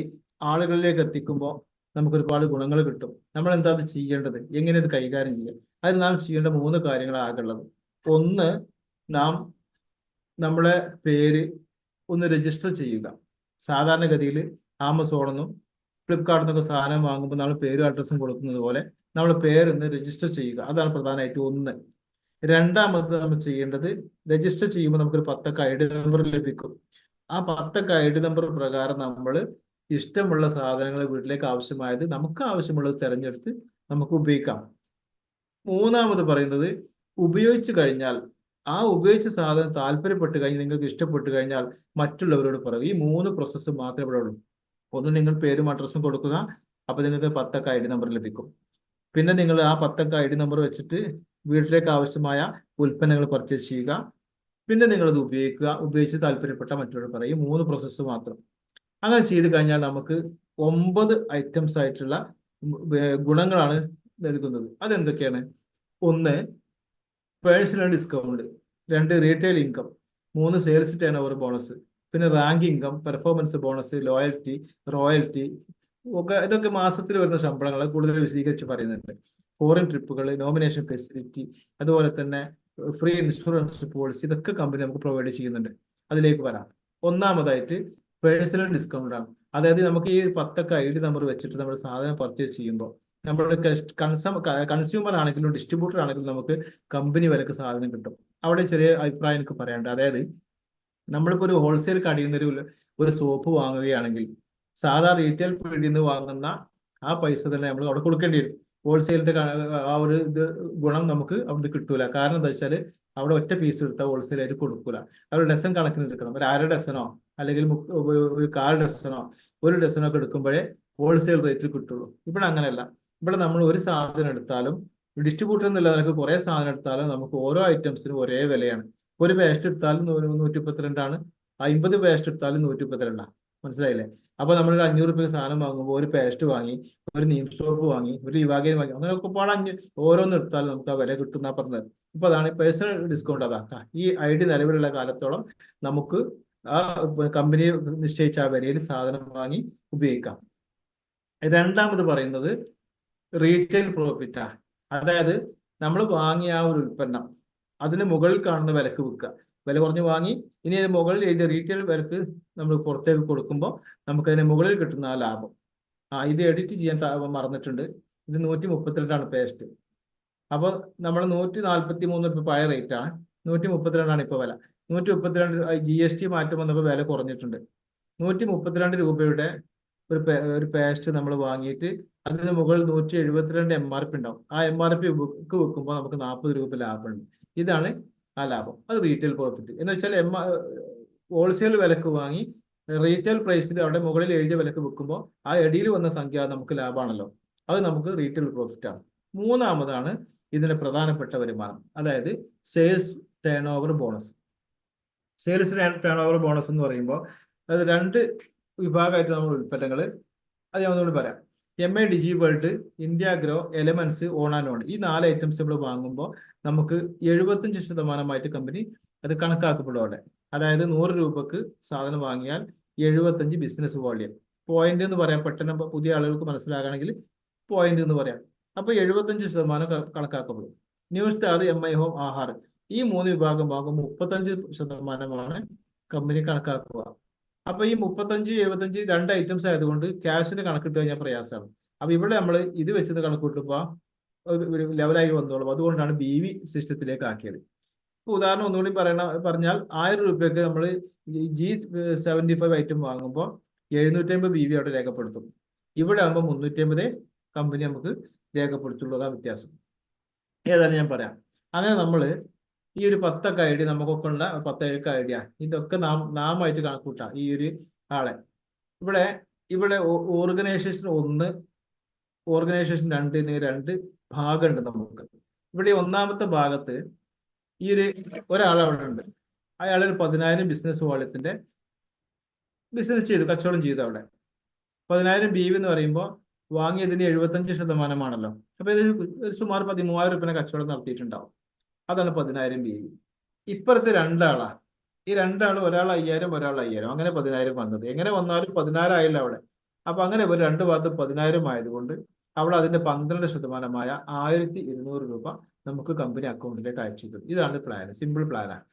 A: ആളുകളിലേക്ക് എത്തിക്കുമ്പോൾ നമുക്ക് ഒരുപാട് ഗുണങ്ങൾ കിട്ടും. നമ്മൾ എന്താ അത് ചെയ്യേണ്ടത്, എങ്ങനെ ഇത് കൈകാര്യം ചെയ്യാം? അതിന് നാം ചെയ്യേണ്ട 3 കാര്യങ്ങളാകുള്ളത്. ഒന്ന്, നാം നമ്മളെ പേര് ഒന്ന് രജിസ്റ്റർ ചെയ്യുക. സാധാരണഗതിയിൽ ആമസോണിൽ ഫ്ലിപ്കാർട്ടിൽ നിന്നൊക്കെ സാധനം വാങ്ങുമ്പോൾ നമ്മൾ പേരും അഡ്രസ്സും കൊടുക്കുന്നത് പോലെ നമ്മൾ പേരൊന്ന് രജിസ്റ്റർ ചെയ്യുക. അതാണ് പ്രധാനമായിട്ടും ഒന്ന്. രണ്ടാമത് നമ്മൾ ചെയ്യേണ്ടത്, രജിസ്റ്റർ ചെയ്യുമ്പോൾ നമുക്കൊരു 10 ID നമ്പർ ലഭിക്കും. ആ 10 ID നമ്പർ പ്രകാരം നമ്മൾ ഇഷ്ടമുള്ള സാധനങ്ങൾ വീട്ടിലേക്ക് ആവശ്യമായത് നമുക്ക് ആവശ്യമുള്ളത് തിരഞ്ഞെടുത്ത് നമുക്ക് ഉപയോഗിക്കാം. മൂന്നാമത് പറയുന്നത്, ഉപയോഗിച്ചു കഴിഞ്ഞാൽ ആ ഉപയോഗിച്ച സാധനം താല്പര്യപ്പെട്ട് കഴിഞ്ഞ് നിങ്ങൾക്ക് ഇഷ്ടപ്പെട്ട് കഴിഞ്ഞാൽ മറ്റുള്ളവരോട് പറയും. ഈ 3 പ്രോസസ്സ് മാത്രമേ ഇവിടെ ഉള്ളൂ. ഒന്ന്, നിങ്ങൾ പേരും അഡ്രസ്സും കൊടുക്കുക, അപ്പൊ നിങ്ങൾക്ക് 10 ID നമ്പർ ലഭിക്കും. പിന്നെ നിങ്ങൾ ആ 10 ID നമ്പർ വെച്ചിട്ട് വീട്ടിലേക്ക് ആവശ്യമായ ഉൽപ്പന്നങ്ങൾ പർച്ചേസ് ചെയ്യുക. പിന്നെ നിങ്ങളത് ഉപയോഗിക്കുക, ഉപയോഗിച്ച് താല്പര്യപ്പെട്ട മറ്റുള്ളവർ പറയും. 3 പ്രോസസ്സ് മാത്രം. അങ്ങനെ ചെയ്ത് കഴിഞ്ഞാൽ നമുക്ക് 9 ഐറ്റംസ് ആയിട്ടുള്ള ഗുണങ്ങളാണ് നൽകുന്നത്. അതെന്തൊക്കെയാണ്? 1, personal discount. 2, retail income. 3, sales turnover bonus. പിന്നെ rank income, performance bonus, loyalty, royalty ഒക്കെ. ഇതൊക്കെ മാസത്തിൽ വരുന്ന ശമ്പളങ്ങൾ കൂടുതൽ വിശദീകരിച്ച് പറയുന്നുണ്ട്. ഫോറിൻ ട്രിപ്പുകൾ, നോമിനേഷൻ ഫെസിലിറ്റി, അതുപോലെ തന്നെ ഫ്രീ ഇൻഷുറൻസ് പോളിസി, ഇതൊക്കെ കമ്പനി നമുക്ക് പ്രൊവൈഡ് ചെയ്യുന്നുണ്ട്. അതിലേക്ക് വരാം. ഒന്നാമതായിട്ട് പേഴ്സണൽ ഡിസ്കൗണ്ട് ആണ്. അതായത് നമുക്ക് ഈ 10 ID നമ്പർ വെച്ചിട്ട് നമ്മൾ സാധനം പർച്ചേസ് ചെയ്യുമ്പോൾ നമ്മുടെ കൺസ്യൂമർ ആണെങ്കിലും ഡിസ്ട്രിബ്യൂട്ടർ ആണെങ്കിലും നമുക്ക് കമ്പനി വിലക്ക് സാധനം കിട്ടും. അവിടെ ചെറിയ അഭിപ്രായം എനിക്ക് പറയാനുണ്ട്. അതായത് നമ്മളിപ്പോൾ ഒരു ഹോൾസെയിൽ കടയിൽ നിന്ന് ഒരു സോപ്പ് വാങ്ങുകയാണെങ്കിൽ സാധാ റീറ്റെയിൽ പീടിയിൽ നിന്ന് വാങ്ങുന്ന ആ പൈസ തന്നെ നമ്മൾ അവിടെ കൊടുക്കേണ്ടി വരും. ഹോൾസെയിലിന്റെ ആ ഒരു ഗുണം നമുക്ക് അവിടെ കിട്ടൂല. കാരണം എന്താ വെച്ചാൽ അവിടെ ഒറ്റ പീസ് എടുത്താൽ ഹോൾസെയിലായിട്ട് കൊടുക്കൂല. അവർ ഡസൻ കണക്കിന് എടുക്കണം. ഒരു 1/2 ഡസനോ അല്ലെങ്കിൽ ഒരു 1/4 ഡസനോ 1 ഡസനോ ഒക്കെ എടുക്കുമ്പോഴേ ഹോൾസെയിൽ റേറ്റിൽ കിട്ടുള്ളൂ. ഇവിടെ അങ്ങനെയല്ല. ഇവിടെ നമ്മൾ ഒരു സാധനം എടുത്താലും ഡിസ്ട്രിബ്യൂട്ടർ എന്നുള്ള നിനക്ക് കുറെ സാധനം എടുത്താലും നമുക്ക് ഓരോ ഐറ്റംസിനും ഒരേ വിലയാണ്. ഒരു പേസ്റ്റ് എടുത്താലും 132 50 പേസ്റ്റ് എടുത്താലും 132. മനസ്സിലായില്ലേ? അപ്പൊ നമ്മൾ ഒരു 500 രൂപയ്ക്ക് സാധനം വാങ്ങുമ്പോൾ ഒരു പേസ്റ്റ് വാങ്ങി, ഒരു നീം സോപ്പ് വാങ്ങി, ഒരു യുവാഗേൻ വാങ്ങി, അങ്ങനെ ഒക്കെ പാടെ ഓരോന്ന് എടുത്താലും നമുക്ക് ആ വില കിട്ടുന്ന പറഞ്ഞത്. ഇപ്പൊ അതാണ് പേഴ്സണൽ ഡിസ്കൗണ്ട്. അതാക്കാം. ഈ ID നിലവിലുള്ള കാലത്തോളം നമുക്ക് ആ കമ്പനി നിശ്ചയിച്ച ആ വിലയിൽ സാധനം വാങ്ങി ഉപയോഗിക്കാം. രണ്ടാമത് പറയുന്നത് റീറ്റെയിൽ പ്രോഫിറ്റാ. അതായത് നമ്മൾ വാങ്ങിയ ആ ഒരു ഉൽപ്പന്നം അതിന് മുകളിൽ കാണുന്ന വിലക്ക് വിൽക്കുക. വില കുറഞ്ഞ് വാങ്ങി ഇനി അതിന് മുകളിൽ എഴുതിയ റീറ്റെയിൽ വിലക്ക് നമ്മൾ പുറത്തേക്ക് കൊടുക്കുമ്പോൾ നമുക്ക് അതിന് മുകളിൽ കിട്ടുന്ന ആ ലാഭം. ഇത് എഡിറ്റ് ചെയ്യാൻ മറന്നിട്ടുണ്ട്. ഇത് 132 പേസ്റ്റ്. അപ്പോൾ നമ്മൾ 143 ഇപ്പൊ പഴയ റേറ്റ് ആണ്. 132 ഇപ്പൊ വില. 132 GST മാറ്റം വന്നപ്പോൾ വില കുറഞ്ഞിട്ടുണ്ട്. 132 രൂപയുടെ ഒരു പേസ്റ്റ് നമ്മൾ വാങ്ങിയിട്ട് അതിന് മുകളിൽ 172 MRP ഉണ്ടാവും. ആ MRP വെക്കുമ്പോൾ നമുക്ക് 40 രൂപ ലാഭമുണ്ട്. ഇതാണ് ആ ലാഭം. അത് റീറ്റെയിൽ പ്രോഫിറ്റ് എന്ന് വെച്ചാൽ ഹോൾസെയിൽ വിലക്ക് വാങ്ങി റീറ്റെയിൽ പ്രൈസിൽ അവിടെ മുകളിൽ എഴുതിയ വിലക്ക് വെക്കുമ്പോൾ ആ ഇടയിൽ വന്ന സംഖ്യ നമുക്ക് ലാഭമാണല്ലോ. അത് നമുക്ക് റീറ്റെയിൽ പ്രോഫിറ്റ് ആണ്. മൂന്നാമതാണ് ഇതിന്റെ പ്രധാനപ്പെട്ട വരുമാനം, അതായത് sales turnover bonus. Sales turnover bonus എന്ന് പറയുമ്പോൾ അത് 2 വിഭാഗമായിട്ട് നമ്മൾ ഉൽപ്പന്നങ്ങൾ, അത് ഞാൻ ഒന്നുകൂടി പറയാം. MA DigiWorld, India grow, elements, on and on, ഈ 4 ഐറ്റംസ് നമ്മൾ വാങ്ങുമ്പോൾ നമുക്ക് 75% കമ്പനി അത് കണക്കാക്കപ്പെടും അവിടെ. അതായത് 100 രൂപക്ക് സാധനം വാങ്ങിയാൽ 75 ബിസിനസ് വോളിയം. പോയിന്റ് എന്ന് പറയാം, പെട്ടെന്ന് പുതിയ ആളുകൾക്ക് മനസ്സിലാകണമെങ്കിൽ പോയിന്റ് എന്ന് പറയാം. അപ്പൊ 75% കണക്കാക്കപ്പെടും. New star, MI home, Aahar, ഈ 3 വിഭാഗം വാങ്ങുമ്പോൾ 35% കമ്പനി കണക്കാക്കുക. അപ്പൊ ഈ 35, 75 2 ഐറ്റംസ് ആയതുകൊണ്ട് ക്യാഷിന് കണക്കിട്ട് കഴിഞ്ഞാൽ പ്രയാസമാണ്. അപ്പൊ ഇവിടെ നമ്മൾ ഇത് വെച്ചത് കണക്കൂട്ടുമ്പോൾ ലെവലായി വന്നോളും. അതുകൊണ്ടാണ് BV സിസ്റ്റത്തിലേക്ക് ആക്കിയത്. ഇപ്പൊ ഉദാഹരണം ഒന്നുകൂടി പറഞ്ഞാൽ 1000 രൂപയ്ക്ക് നമ്മൾ G75 ഐറ്റം വാങ്ങുമ്പോൾ 750 BV അവിടെ രേഖപ്പെടുത്തും. ഇവിടെ ആകുമ്പോൾ 350 കമ്പനി നമുക്ക് രേഖപ്പെടുത്തുള്ളൂ. അതാ വ്യത്യാസം. ഏതായാലും ഞാൻ പറയാം. അങ്ങനെ നമ്മൾ ഈ ഒരു 10 ID നമുക്കൊക്കെ ഉള്ള 10 ഐഡിയ ഇതൊക്കെ നാമായിട്ട് കണക്കൂട്ടാം. ഈ ഒരു ആളെ ഇവിടെ ഇവിടെ ഓർഗനൈസേഷൻ 1, ഓർഗനൈസേഷൻ 2 എന്നിങ്ങനെ 2 ഭാഗമുണ്ട് നമുക്ക്. ഇവിടെ ഒന്നാമത്തെ ഭാഗത്ത് ഈ ഒരാൾ അവിടെ ഉണ്ട്. അയാൾ ഒരു 10,000 ബിസിനസ് വാള്യത്തിന്റെ ബിസിനസ് ചെയ്തു, കച്ചവടം ചെയ്തു. അവിടെ 10,000 BV എന്ന് പറയുമ്പോൾ വാങ്ങിയതിന് 75%. അപ്പൊ ഇത് സുമാർ 13,000 രൂപ കച്ചവടം നടത്തിയിട്ടുണ്ടാവും. അതാണ് 10,000 BV. ഇപ്പുറത്തെ രണ്ടാളാ. ഈ രണ്ടാൾ, ഒരാൾ 5,000, ഒരാൾ 5,000, അങ്ങനെ 10,000 വന്നത്. എങ്ങനെ വന്നാലും 16 ആയില്ല അവിടെ. അപ്പൊ അങ്ങനെ ഒരു രണ്ട് ഭാഗത്ത് 10,000 ആയതുകൊണ്ട് അവിടെ അതിന്റെ 12% 1,200 രൂപ നമുക്ക് കമ്പനി അക്കൗണ്ടിലേക്ക് അയച്ചു തരും. ഇതാണ് പ്ലാൻ, സിമ്പിൾ പ്ലാനാണ്.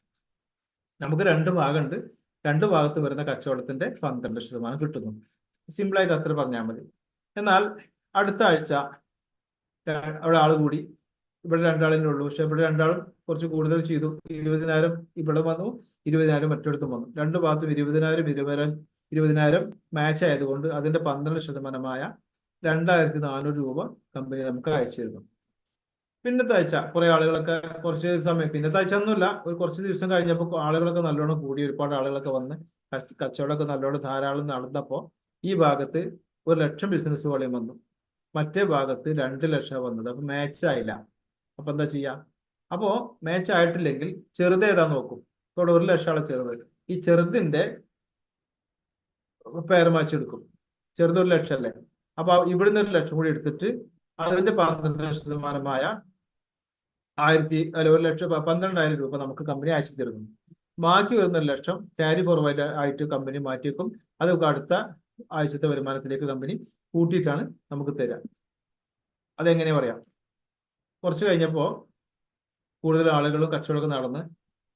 A: നമുക്ക് 2 ഭാഗമുണ്ട്. 2 ഭാഗത്ത് വരുന്ന കച്ചവടത്തിന്റെ 12% കിട്ടുന്നു. സിമ്പിളായിട്ട് അത്ര പറഞ്ഞാൽ മതി. എന്നാൽ അടുത്ത ആഴ്ച അവിടെ ആൾ കൂടി. ഇവിടെ 2 ആളേ ഉള്ളൂ. പക്ഷെ ഇവിടെ 2 ആളും കുറച്ച് കൂടുതൽ ചെയ്തു. 20,000 ഇവിടെ വന്നു, 20,000 മറ്റിടത്തും വന്നു. 2 ഭാഗത്തും 20,000 മാച്ച് ആയതുകൊണ്ട് അതിന്റെ 12% 2,400 രൂപ കമ്പനി നമുക്ക് അയച്ചു തരുന്നു. പിന്നത്തെ ആഴ്ച കുറെ ആളുകളൊക്കെ കുറച്ച് സമയം, പിന്നത്തെ ആഴ്ച ഒന്നുമില്ല, ഒരു കുറച്ച് ദിവസം കഴിഞ്ഞപ്പോൾ ആളുകളൊക്കെ നല്ലോണം കൂടി, ഒരുപാട് ആളുകളൊക്കെ വന്ന് കച്ചവടമൊക്കെ നല്ലോണം ധാരാളം നടന്നപ്പോൾ ഈ ഭാഗത്ത് 1,00,000 ബിസിനസ് വോളിയം വന്നു. മറ്റേ ഭാഗത്ത് 2 ലക്ഷം വന്നത്. അപ്പൊ മാച്ച് ആയില്ല. അപ്പൊ എന്താ ചെയ്യാ? അപ്പോ മാച്ച് ആയിട്ടില്ലെങ്കിൽ ചെറുത് ഏതാ നോക്കും. ഇവിടെ 1 ലക്ഷം ചെറുത്. ഈ ചെറുതിന്റെ പേര് മാച്ച് എടുക്കും. ചെറുത് 1 ലക്ഷം അല്ലേ? അപ്പൊ ഇവിടുന്ന് 1 ലക്ഷം കൂടി എടുത്തിട്ട് അതിന്റെ 12% 12,000 രൂപ നമുക്ക് കമ്പനി അയച്ചു തരുന്നു. ബാക്കി വരുന്ന 1 ലക്ഷം ക്യാരി ഫോർവേഡ് ആയിട്ട് കമ്പനി മാറ്റിവെക്കും. അതൊക്കെ അടുത്ത ആഴ്ചത്തെ വരുമാനത്തിലേക്ക് കമ്പനി കൂട്ടിയിട്ടാണ് നമുക്ക് തരാം. അതെങ്ങനെ പറയാം? കുറച്ച് കഴിഞ്ഞപ്പോ കൂടുതൽ ആളുകളും കച്ചവടമൊക്കെ നടന്ന്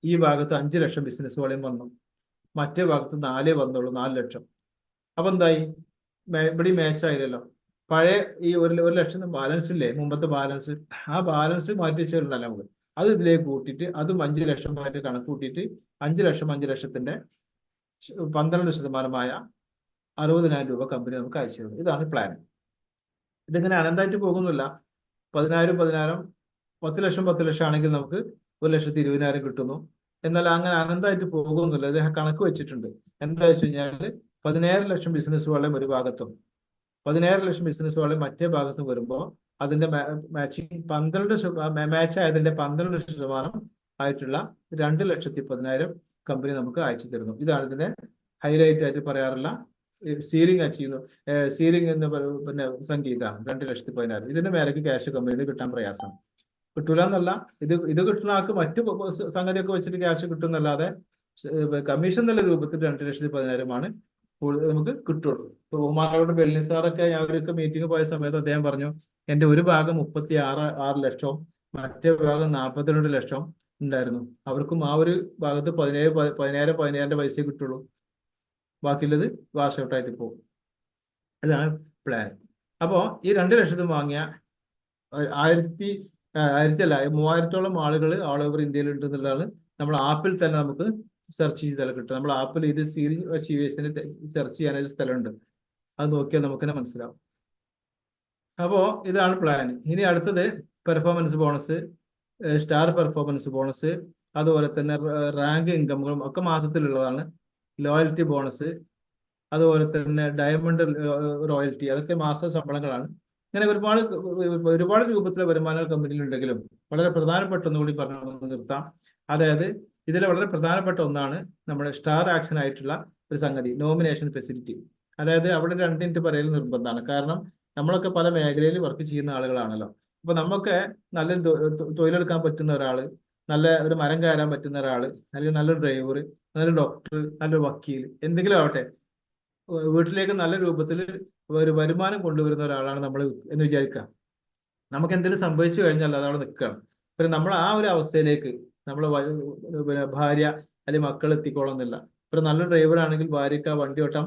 A: ഈ ഭാഗത്ത് 5 ലക്ഷം ബിസിനസ് വോളിയം വന്നു. മറ്റേ ഭാഗത്ത് 4 വന്നുള്ളൂ, 4 ലക്ഷം. അപ്പൊ എന്തായി? ഇവിടെ മാച്ച് ആയില്ലല്ലോ. പഴയ ഈ 1 ലക്ഷം ബാലൻസ് ഇല്ലേ, മുമ്പത്തെ ബാലൻസ്, ആ ബാലൻസ് മാറ്റി വെച്ചിട്ടുണ്ടല്ലോ നമുക്ക്. അത് ഇതിലേക്ക് കൂട്ടിയിട്ട് അതും 5 ലക്ഷം ആയിട്ട് കണക്ക് കൂട്ടിയിട്ട് 5 ലക്ഷത്തിന്റെ 12% 60,000 രൂപ കമ്പനി നമുക്ക് അയച്ചു തരും. ഇതാണ് പ്ലാൻ. ഇതിങ്ങനെ അനന്തമായിട്ട് പോകുന്നില്ല. 10,000 10 ലക്ഷം 10 ലക്ഷം ആണെങ്കിൽ നമുക്ക് 1,20,000 കിട്ടുന്നു. എന്നാൽ അങ്ങനെ അനന്തമായിട്ട് പോകുന്നില്ല. അദ്ദേഹം കണക്ക് വെച്ചിട്ടുണ്ട്. എന്താ വെച്ച് കഴിഞ്ഞാൽ 17 ലക്ഷം ബിസിനസ് വോളിയം ഒരു ഭാഗത്തും 17 ലക്ഷം ബിസിനസ് വോളിയം മറ്റേ ഭാഗത്തും വരുമ്പോൾ അതിന്റെ മാച്ചിങ് 12 മാച്ച് ആയതിന്റെ 12% ആയിട്ടുള്ള 2,10,000 കമ്പനി നമുക്ക് അയച്ചു തരുന്നു. ഇതാണ് ഇതിന്റെ ഹൈലൈറ്റ് ആയിട്ട് പറയാറുള്ള സീലിംഗ് അച്ചീവ്, സീലിംഗ് എന്ന് പിന്നെ സംഖ്യ ഇതാണ് 2,10,000. ഇതിന്റെ മേലേക്ക് ക്യാഷ് കമ്പനിയിൽ കിട്ടാൻ പ്രയാസം. കിട്ടൂല എന്നല്ല, ഇത് കിട്ടുന്ന ആൾക്ക് മറ്റു സംഗതിയൊക്കെ വെച്ചിട്ട് ക്യാഷ് കിട്ടുന്നല്ലാതെ കമ്മീഷൻ എന്നുള്ള രൂപത്തിൽ 2,10,000 നമുക്ക് കിട്ടുള്ളൂ. ഇപ്പൊ ബഹുമാനോട് ബെല്ലി സാറൊക്കെ അവരൊക്കെ മീറ്റിംഗ് പോയ സമയത്ത് അദ്ദേഹം പറഞ്ഞു, എന്റെ ഒരു ഭാഗം 36 ലക്ഷം, മറ്റേ ഭാഗം 42 ലക്ഷം ഉണ്ടായിരുന്നു. അവർക്കും ആ ഒരു ഭാഗത്ത് 17,000 പൈസ കിട്ടുള്ളൂ. ബാക്കിയുള്ളത് വാഷ് ഔട്ട് ആയിട്ട് പോകും. ഇതാണ് പ്ലാൻ. അപ്പോ ഈ 2 ലക്ഷത്തിൽ വാങ്ങിയ 3,000-ഓളം ആളുകൾ ഓൾ ഓവർ ഇന്ത്യയിൽ ഉണ്ട് എന്നുള്ളതാണ് നമ്മൾ ആപ്പിൽ തന്നെ നമുക്ക് സെർച്ച് ചെയ്താൽ കിട്ടും. നമ്മൾ ആപ്പിൽ ഇത് സീരീസ് അച്ചീവേഴ്സിന് സെർച്ച് ചെയ്യാനൊരു സ്ഥലമുണ്ട്. അത് നോക്കിയാൽ നമുക്ക് തന്നെ മനസ്സിലാവും. അപ്പോ ഇതാണ് പ്ലാൻ. ഇനി അടുത്തത് performance bonus, star performance bonus, അതുപോലെ തന്നെ റാങ്ക് ഇൻകമുകളും ഒക്കെ മാസത്തിലുള്ളതാണ്. ലോയൽറ്റി ബോണസ്, അതുപോലെ തന്നെ ഡയമണ്ട് റോയൽറ്റി, അതൊക്കെ മാസ ശമ്പളങ്ങളാണ്. ഇങ്ങനെ ഒരുപാട് രൂപത്തിലെ വരുമാന കമ്പനിയിൽ ഉണ്ടെങ്കിലും വളരെ പ്രധാനപ്പെട്ട ഒന്നുകൂടി പറഞ്ഞു നിർത്താം. അതായത് ഇതിലെ വളരെ പ്രധാനപ്പെട്ട ഒന്നാണ് നമ്മുടെ സ്റ്റാർ ആക്ഷൻ ആയിട്ടുള്ള ഒരു സംഗതി, നോമിനേഷൻ ഫെസിലിറ്റി. അതായത് അവിടെ 2 മിനിറ്റ് പറയൽ നിർബന്ധമാണ്. കാരണം നമ്മളൊക്കെ പല മേഖലയിൽ വർക്ക് ചെയ്യുന്ന ആളുകളാണല്ലോ. അപ്പൊ നമുക്ക് നല്ലൊരു തൊഴിലെടുക്കാൻ പറ്റുന്ന ഒരാള്, നല്ല ഒരു മരം കയറാൻ പറ്റുന്ന ഒരാള്, അല്ലെങ്കിൽ നല്ലൊരു ഡ്രൈവർ, നല്ലൊരു ഡോക്ടർ, നല്ലൊരു വക്കീൽ, എന്തെങ്കിലും ആവട്ടെ, വീട്ടിലേക്ക് നല്ല രൂപത്തിൽ ഒരു വരുമാനം കൊണ്ടുവരുന്ന ഒരാളാണ് നമ്മൾ എന്ന് വിചാരിക്കുക. നമുക്ക് എന്തെങ്കിലും സംഭവിച്ചു കഴിഞ്ഞാൽ അതവിടെ നിൽക്കുകയാണ്. പിന്നെ നമ്മൾ ആ ഒരു അവസ്ഥയിലേക്ക് നമ്മളെ ഭാര്യ അല്ലെങ്കിൽ മക്കൾ എത്തിക്കോളുന്നില്ല. ഒരു നല്ല ഡ്രൈവർ ആണെങ്കിൽ ഭാര്യക്ക് ആ വണ്ടി ഓട്ടാൻ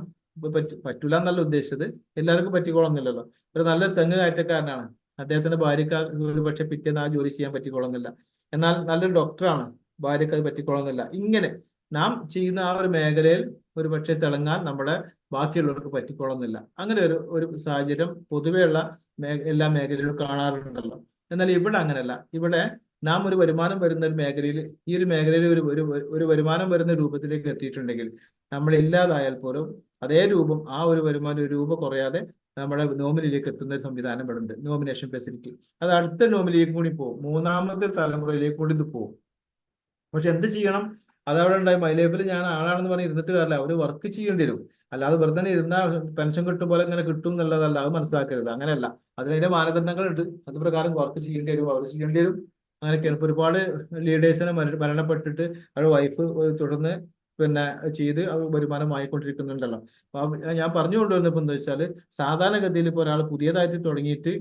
A: പറ്റൂല എന്നല്ല ഉദ്ദേശിച്ചത്, എല്ലാവർക്കും പറ്റിക്കോളുന്നില്ലല്ലോ. ഒരു നല്ല തെങ്ങ് കയറ്റക്കാരനാണ്, അദ്ദേഹത്തിന്റെ ഭാര്യക്ക് ഒരു പക്ഷെ പിറ്റേന്ന് ആ ജോലി ചെയ്യാൻ പറ്റിക്കോളുന്നില്ല. എന്നാൽ നല്ലൊരു ഡോക്ടറാണ്, ഭാര്യക്ക് അത് പറ്റിക്കോളുന്നില്ല. ഇങ്ങനെ നാം ചെയ്യുന്ന ആ ഒരു മേഖലയിൽ ഒരു പക്ഷെ തിളങ്ങാൻ നമ്മുടെ ബാക്കിയുള്ളവർക്ക് പറ്റിക്കോളുന്നില്ല. അങ്ങനെ ഒരു സാഹചര്യം പൊതുവെയുള്ള എല്ലാ മേഖലയിലും കാണാറുണ്ടല്ലോ. എന്നാൽ ഇവിടെ അങ്ങനെയല്ല. ഇവിടെ നാം ഒരു വരുമാനം വരുന്ന ഒരു മേഖലയിൽ, ഈ ഒരു മേഖലയിൽ ഒരു വരുമാനം വരുന്ന രൂപത്തിലേക്ക് എത്തിയിട്ടുണ്ടെങ്കിൽ നമ്മൾ ഇല്ലാതായാൽ പോലും അതേ രൂപം ആ ഒരു വരുമാനം ഒരു രൂപ കുറയാതെ നമ്മുടെ നോമിനിയിലേക്ക് എത്തുന്ന ഒരു സംവിധാനം ഇവിടെ ഉണ്ട്, നോമിനേഷൻ ഫെസിലിറ്റി. അത് അടുത്ത നോമിനിയിലേക്ക് കൂടി പോകും, മൂന്നാമത്തെ തലമുറയിലേക്ക് കൂടി ഇത് പോകും. പക്ഷെ എന്ത് ചെയ്യണം, അതവിടെ ഉണ്ടായി മൈലേബിൾ ഞാൻ ആളാണെന്ന് പറഞ്ഞ് ഇരുന്നിട്ട് കാര്യമില്ല, അവർ വർക്ക് ചെയ്യേണ്ടി വരും. അല്ലാതെ വെറുതെ ഇരുന്നാൽ പെൻഷൻ കിട്ടും പോലെ ഇങ്ങനെ കിട്ടും എന്നുള്ളതല്ല, അത് മനസ്സിലാക്കരുത്. അങ്ങനെയല്ല, അതിന്റെ മാനദണ്ഡങ്ങളുണ്ട്, അത് പ്രകാരം വർക്ക് ചെയ്യേണ്ടി വരും, അവർ ചെയ്യേണ്ടി വരും. അങ്ങനെയൊക്കെയാണ്. ഇപ്പൊ ഒരുപാട് ലീഡേഴ്സിനെ മരണപ്പെട്ടിട്ട് അവരുടെ വൈഫ് തുടർന്ന് പിന്നെ ചെയ്ത് വരുമാനം ആയിക്കൊണ്ടിരിക്കുന്നുണ്ടല്ലോ. അപ്പൊ ഞാൻ പറഞ്ഞു കൊണ്ടുവന്നപ്പോ എന്താ വെച്ചാല്, സാധാരണഗതിയിൽ ഇപ്പൊ ഒരാൾ പുതിയതായിട്ട് തുടങ്ങിയിട്ട്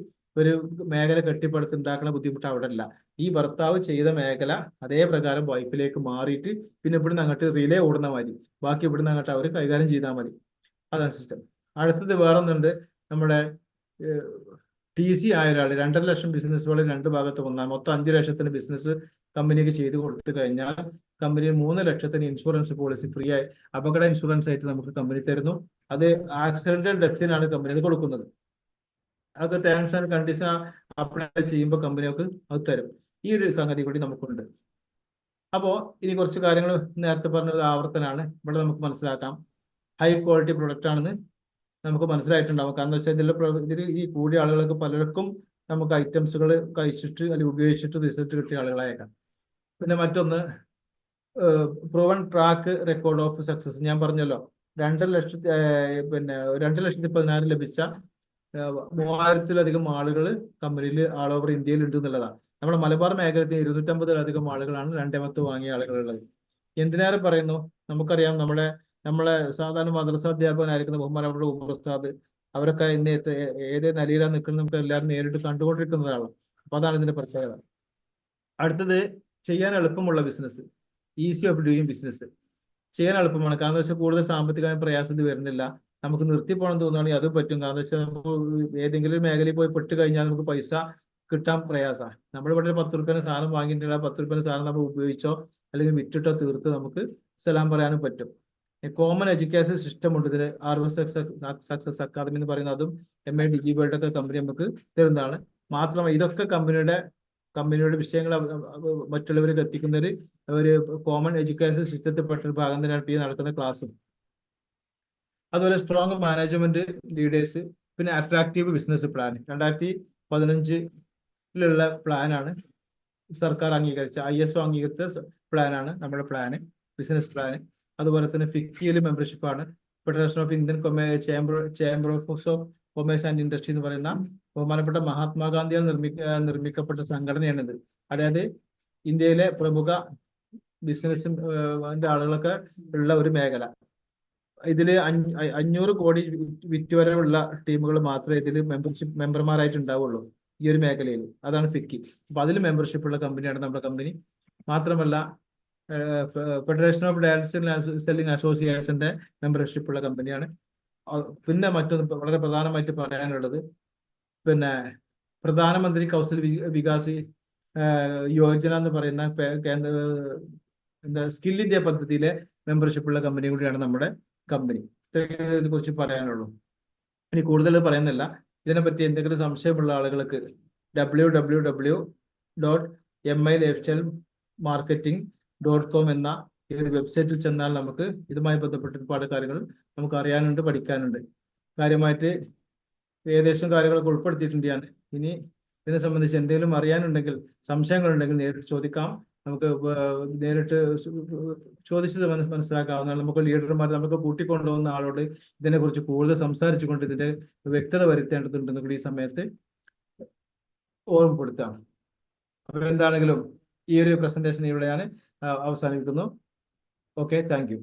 A: ഒരു മേഖല കെട്ടിപ്പടുത്തുണ്ടാക്കുന്ന ബുദ്ധിമുട്ട് അവിടെ അല്ല. ഈ ഭർത്താവ് ചെയ്ത മേഖല അതേ പ്രകാരം വൈഫിലേക്ക് മാറിയിട്ട് പിന്നെ ഇവിടുന്ന് അങ്ങോട്ട് റിലേ ഓടുന്ന മതി, ബാക്കി ഇവിടുന്ന് അങ്ങോട്ട് അവർ കൈകാര്യം ചെയ്താൽ മതി. അതാണ് സിസ്റ്റം. അടുത്തത് വേറൊന്നുണ്ട്, നമ്മുടെ TC ആയ ഒരാൾ 2.5 ലക്ഷം ബിസിനസ്സുകൾ 2 ഭാഗത്ത് വന്നാൽ മൊത്തം 5 ലക്ഷത്തിന് ബിസിനസ് കമ്പനിക്ക് ചെയ്ത് കൊടുത്തു കഴിഞ്ഞാൽ കമ്പനി 3 ലക്ഷത്തിന് ഇൻഷുറൻസ് പോളിസി ഫ്രീ ആയി അപകട ഇൻഷുറൻസ് ആയിട്ട് നമുക്ക് കമ്പനി തരുന്നു. അത് ആക്സിഡന്റൽ ഡെത്തിനാണ് കമ്പനി അത് കൊടുക്കുന്നത്. അതൊക്കെ ടേംസ് ആൻഡ് കണ്ടീഷൻ അപ്ലൈ ചെയ്യുമ്പോൾ കമ്പനികൾക്ക് അത് തരും. ഈ ഒരു സംഗതി കൂടി നമുക്കുണ്ട്. അപ്പോ ഇനി കുറച്ച് കാര്യങ്ങൾ നേരത്തെ പറഞ്ഞത് ആവർത്തനാണ്, ഇവിടെ നമുക്ക് മനസ്സിലാക്കാം. ഹൈ ക്വാളിറ്റി പ്രൊഡക്റ്റ് ആണെന്ന് നമുക്ക് മനസ്സിലായിട്ടുണ്ടാവും. കാരണം വെച്ചാൽ ഇതിൽ ഈ കൂടിയ ആളുകൾക്ക് പലർക്കും നമുക്ക് ഐറ്റംസുകൾ കഴിച്ചിട്ട് അല്ലെങ്കിൽ ഉപയോഗിച്ചിട്ട് റിസൾട്ട് കിട്ടിയ ആളുകളായേക്കാം. പിന്നെ മറ്റൊന്ന്, proven track record of success. ഞാൻ പറഞ്ഞല്ലോ 2,14,000 ലഭിച്ച 3,000-ലധികം ആളുകൾ കമ്പനിയിൽ ആൾ ഓവർ ഇന്ത്യയിൽ ഉണ്ട് എന്നുള്ളതാണ്. നമ്മുടെ മലബാർ മേഖലത്തിൽ 250-ലധികം ആളുകളാണ് 2 വാങ്ങിയ ആളുകളുള്ളത്. എന്തിനേറെ പറയുന്നു, നമുക്കറിയാം നമ്മളെ സാധാരണ മദ്രസ അധ്യാപകനായിരിക്കുന്ന ബഹുമാനപ്പെട്ട ഉസ്താദ് അവരൊക്കെ ഇന്ന് ഏത് നിലയിലാണ് നിൽക്കുന്നത് നമുക്ക് എല്ലാവരും നേരിട്ട് കണ്ടുകൊണ്ടിരിക്കുന്നതാണ്. അപ്പൊ അതാണ് ഇതിന്റെ പ്രത്യേകത. അടുത്തത്, ചെയ്യാൻ എളുപ്പമുള്ള business, easy of doing business. ചെയ്യാൻ എളുപ്പമാണ്. കാരണം വെച്ചാൽ കൂടുതൽ സാമ്പത്തികമായ പ്രയാസം ഇത് വരുന്നില്ല. നമുക്ക് നിർത്തി പോകണം തോന്നുകയാണെങ്കിൽ അതും പറ്റും. കാരണം വെച്ചാൽ നമുക്ക് ഏതെങ്കിലും ഒരു മേഖലയിൽ പോയി പെട്ട് കഴിഞ്ഞാൽ നമുക്ക് പൈസ കിട്ടാൻ പ്രയാസമാണ്. നമ്മളിവിടെ 10 രൂപേന്റെ സാധനം വാങ്ങിയിട്ടുള്ള 10 രൂപേന്റെ സാധനം നമ്മൾ ഉപയോഗിച്ചോ അല്ലെങ്കിൽ വിറ്റിട്ടോ തീർത്ത് നമുക്ക് സലാം പറയാനും പറ്റും. കോമൺ എഡ്യൂക്കേഷൻ സിസ്റ്റം ഉണ്ട് ഇതിന്. സക്സസ് അക്കാദമി എന്ന് പറയുന്നത്, അതും MA DigiWorld ഒക്കെ കമ്പനി നമുക്ക് തരുന്നതാണ്. മാത്രമല്ല ഇതൊക്കെ കമ്പനിയുടെ വിഷയങ്ങൾ മറ്റുള്ളവർക്ക് എത്തിക്കുന്ന ഒരു കോമൺ എഡ്യൂക്കേഷൻ സിസ്റ്റത്തിൽ പെട്ട ഒരു ഭാഗം തന്നെയാണ് ഈ നടക്കുന്ന ക്ലാസ്സും. അതുപോലെ സ്ട്രോങ് മാനേജ്മെന്റ് ലീഡേഴ്സ്, പിന്നെ അട്രാക്റ്റീവ് ബിസിനസ് പ്ലാൻ. 2015 പ്ലാനാണ്, സർക്കാർ അംഗീകരിച്ച ISO അംഗീകരിച്ച പ്ലാനാണ് നമ്മുടെ പ്ലാന്, ബിസിനസ് പ്ലാന്. അതുപോലെ തന്നെ ഫിക്കിയിൽ മെമ്പർഷിപ്പാണ്. Federation of Indian Chamber of Commerce and Industry എന്ന് പറയുന്ന ബഹുമാനപ്പെട്ട മഹാത്മാഗാന്ധിയാൽ നിർമ്മിക്കപ്പെട്ട സംഘടനയാണിത്. അതായത് ഇന്ത്യയിലെ പ്രമുഖ ബിസിനസിന്റെ ആളുകളൊക്കെ ഉള്ള ഒരു മേഖല. ഇതില് 500 കോടി വിറ്റുവരവുള്ള ടീമുകൾ മാത്രമേ ഇതിൽ മെമ്പർമാരായിട്ട് ഉണ്ടാവുള്ളൂ ഈ ഒരു മേഖലയിൽ. അതാണ് ഫിക്കി. അപ്പൊ അതിൽ മെമ്പർഷിപ്പ് ഉള്ള കമ്പനിയാണ് നമ്മുടെ കമ്പനി. മാത്രമല്ല ഫെഡറേഷൻ ഓഫ് ഡയറക്ട് സെല്ലിംഗ് അസോസിയേഷന്റെ മെമ്പർഷിപ്പ് ഉള്ള കമ്പനിയാണ്. പിന്നെ മറ്റൊന്ന് വളരെ പ്രധാനമായിട്ട് പറയാനുള്ളത്, പിന്നെ പ്രധാനമന്ത്രി കൗശൽ വികാസ് യോജന എന്ന് പറയുന്ന സ്കിൽ ഇന്ത്യ പദ്ധതിയിലെ മെമ്പർഷിപ്പ് ഉള്ള കമ്പനി കൂടിയാണ് നമ്മുടെ കമ്പനി. ഇതിനെ കുറിച്ച് പറയാനുള്ളൂ. ഇനി കൂടുതൽ പറയുന്നില്ല. ഇതിനെപ്പറ്റി എന്തെങ്കിലും സംശയമുള്ള ആളുകൾക്ക് www.milifestylemarketing.com എന്ന ഈ ഒരു വെബ്സൈറ്റിൽ ചെന്നാൽ നമുക്ക് ഇതുമായി ബന്ധപ്പെട്ട് ഒരുപാട് കാര്യങ്ങൾ നമുക്ക് അറിയാനുണ്ട്, പഠിക്കാനുണ്ട്. കാര്യമായിട്ട് ഏകദേശം കാര്യങ്ങളൊക്കെ ഉൾപ്പെടുത്തിയിട്ടുണ്ട് ഞാൻ. ഇനി ഇതിനെ സംബന്ധിച്ച് എന്തെങ്കിലും അറിയാനുണ്ടെങ്കിൽ, സംശയങ്ങളുണ്ടെങ്കിൽ നേരിട്ട് ചോദിക്കാം. നമുക്ക് നേരിട്ട് ചോദിച്ചത് മനസ്സിലാക്കാവുന്നതാണ്. നമുക്ക് ലീഡർമാർ നമുക്ക് കൂട്ടിക്കൊണ്ടുപോകുന്ന ആളോട് ഇതിനെക്കുറിച്ച് കൂടുതൽ സംസാരിച്ചുകൊണ്ട് ഇതിന്റെ വ്യക്തത വരുത്തേണ്ടതുണ്ടെന്ന് കൂടി ഈ സമയത്ത് ഓർമ്മപ്പെടുത്താം. അപ്പൊ എന്താണെങ്കിലും ഈ ഒരു പ്രസന്റേഷൻ ഇവിടെ ഞാൻ അവസാനിപ്പിക്കുന്നു. Okay, thank you.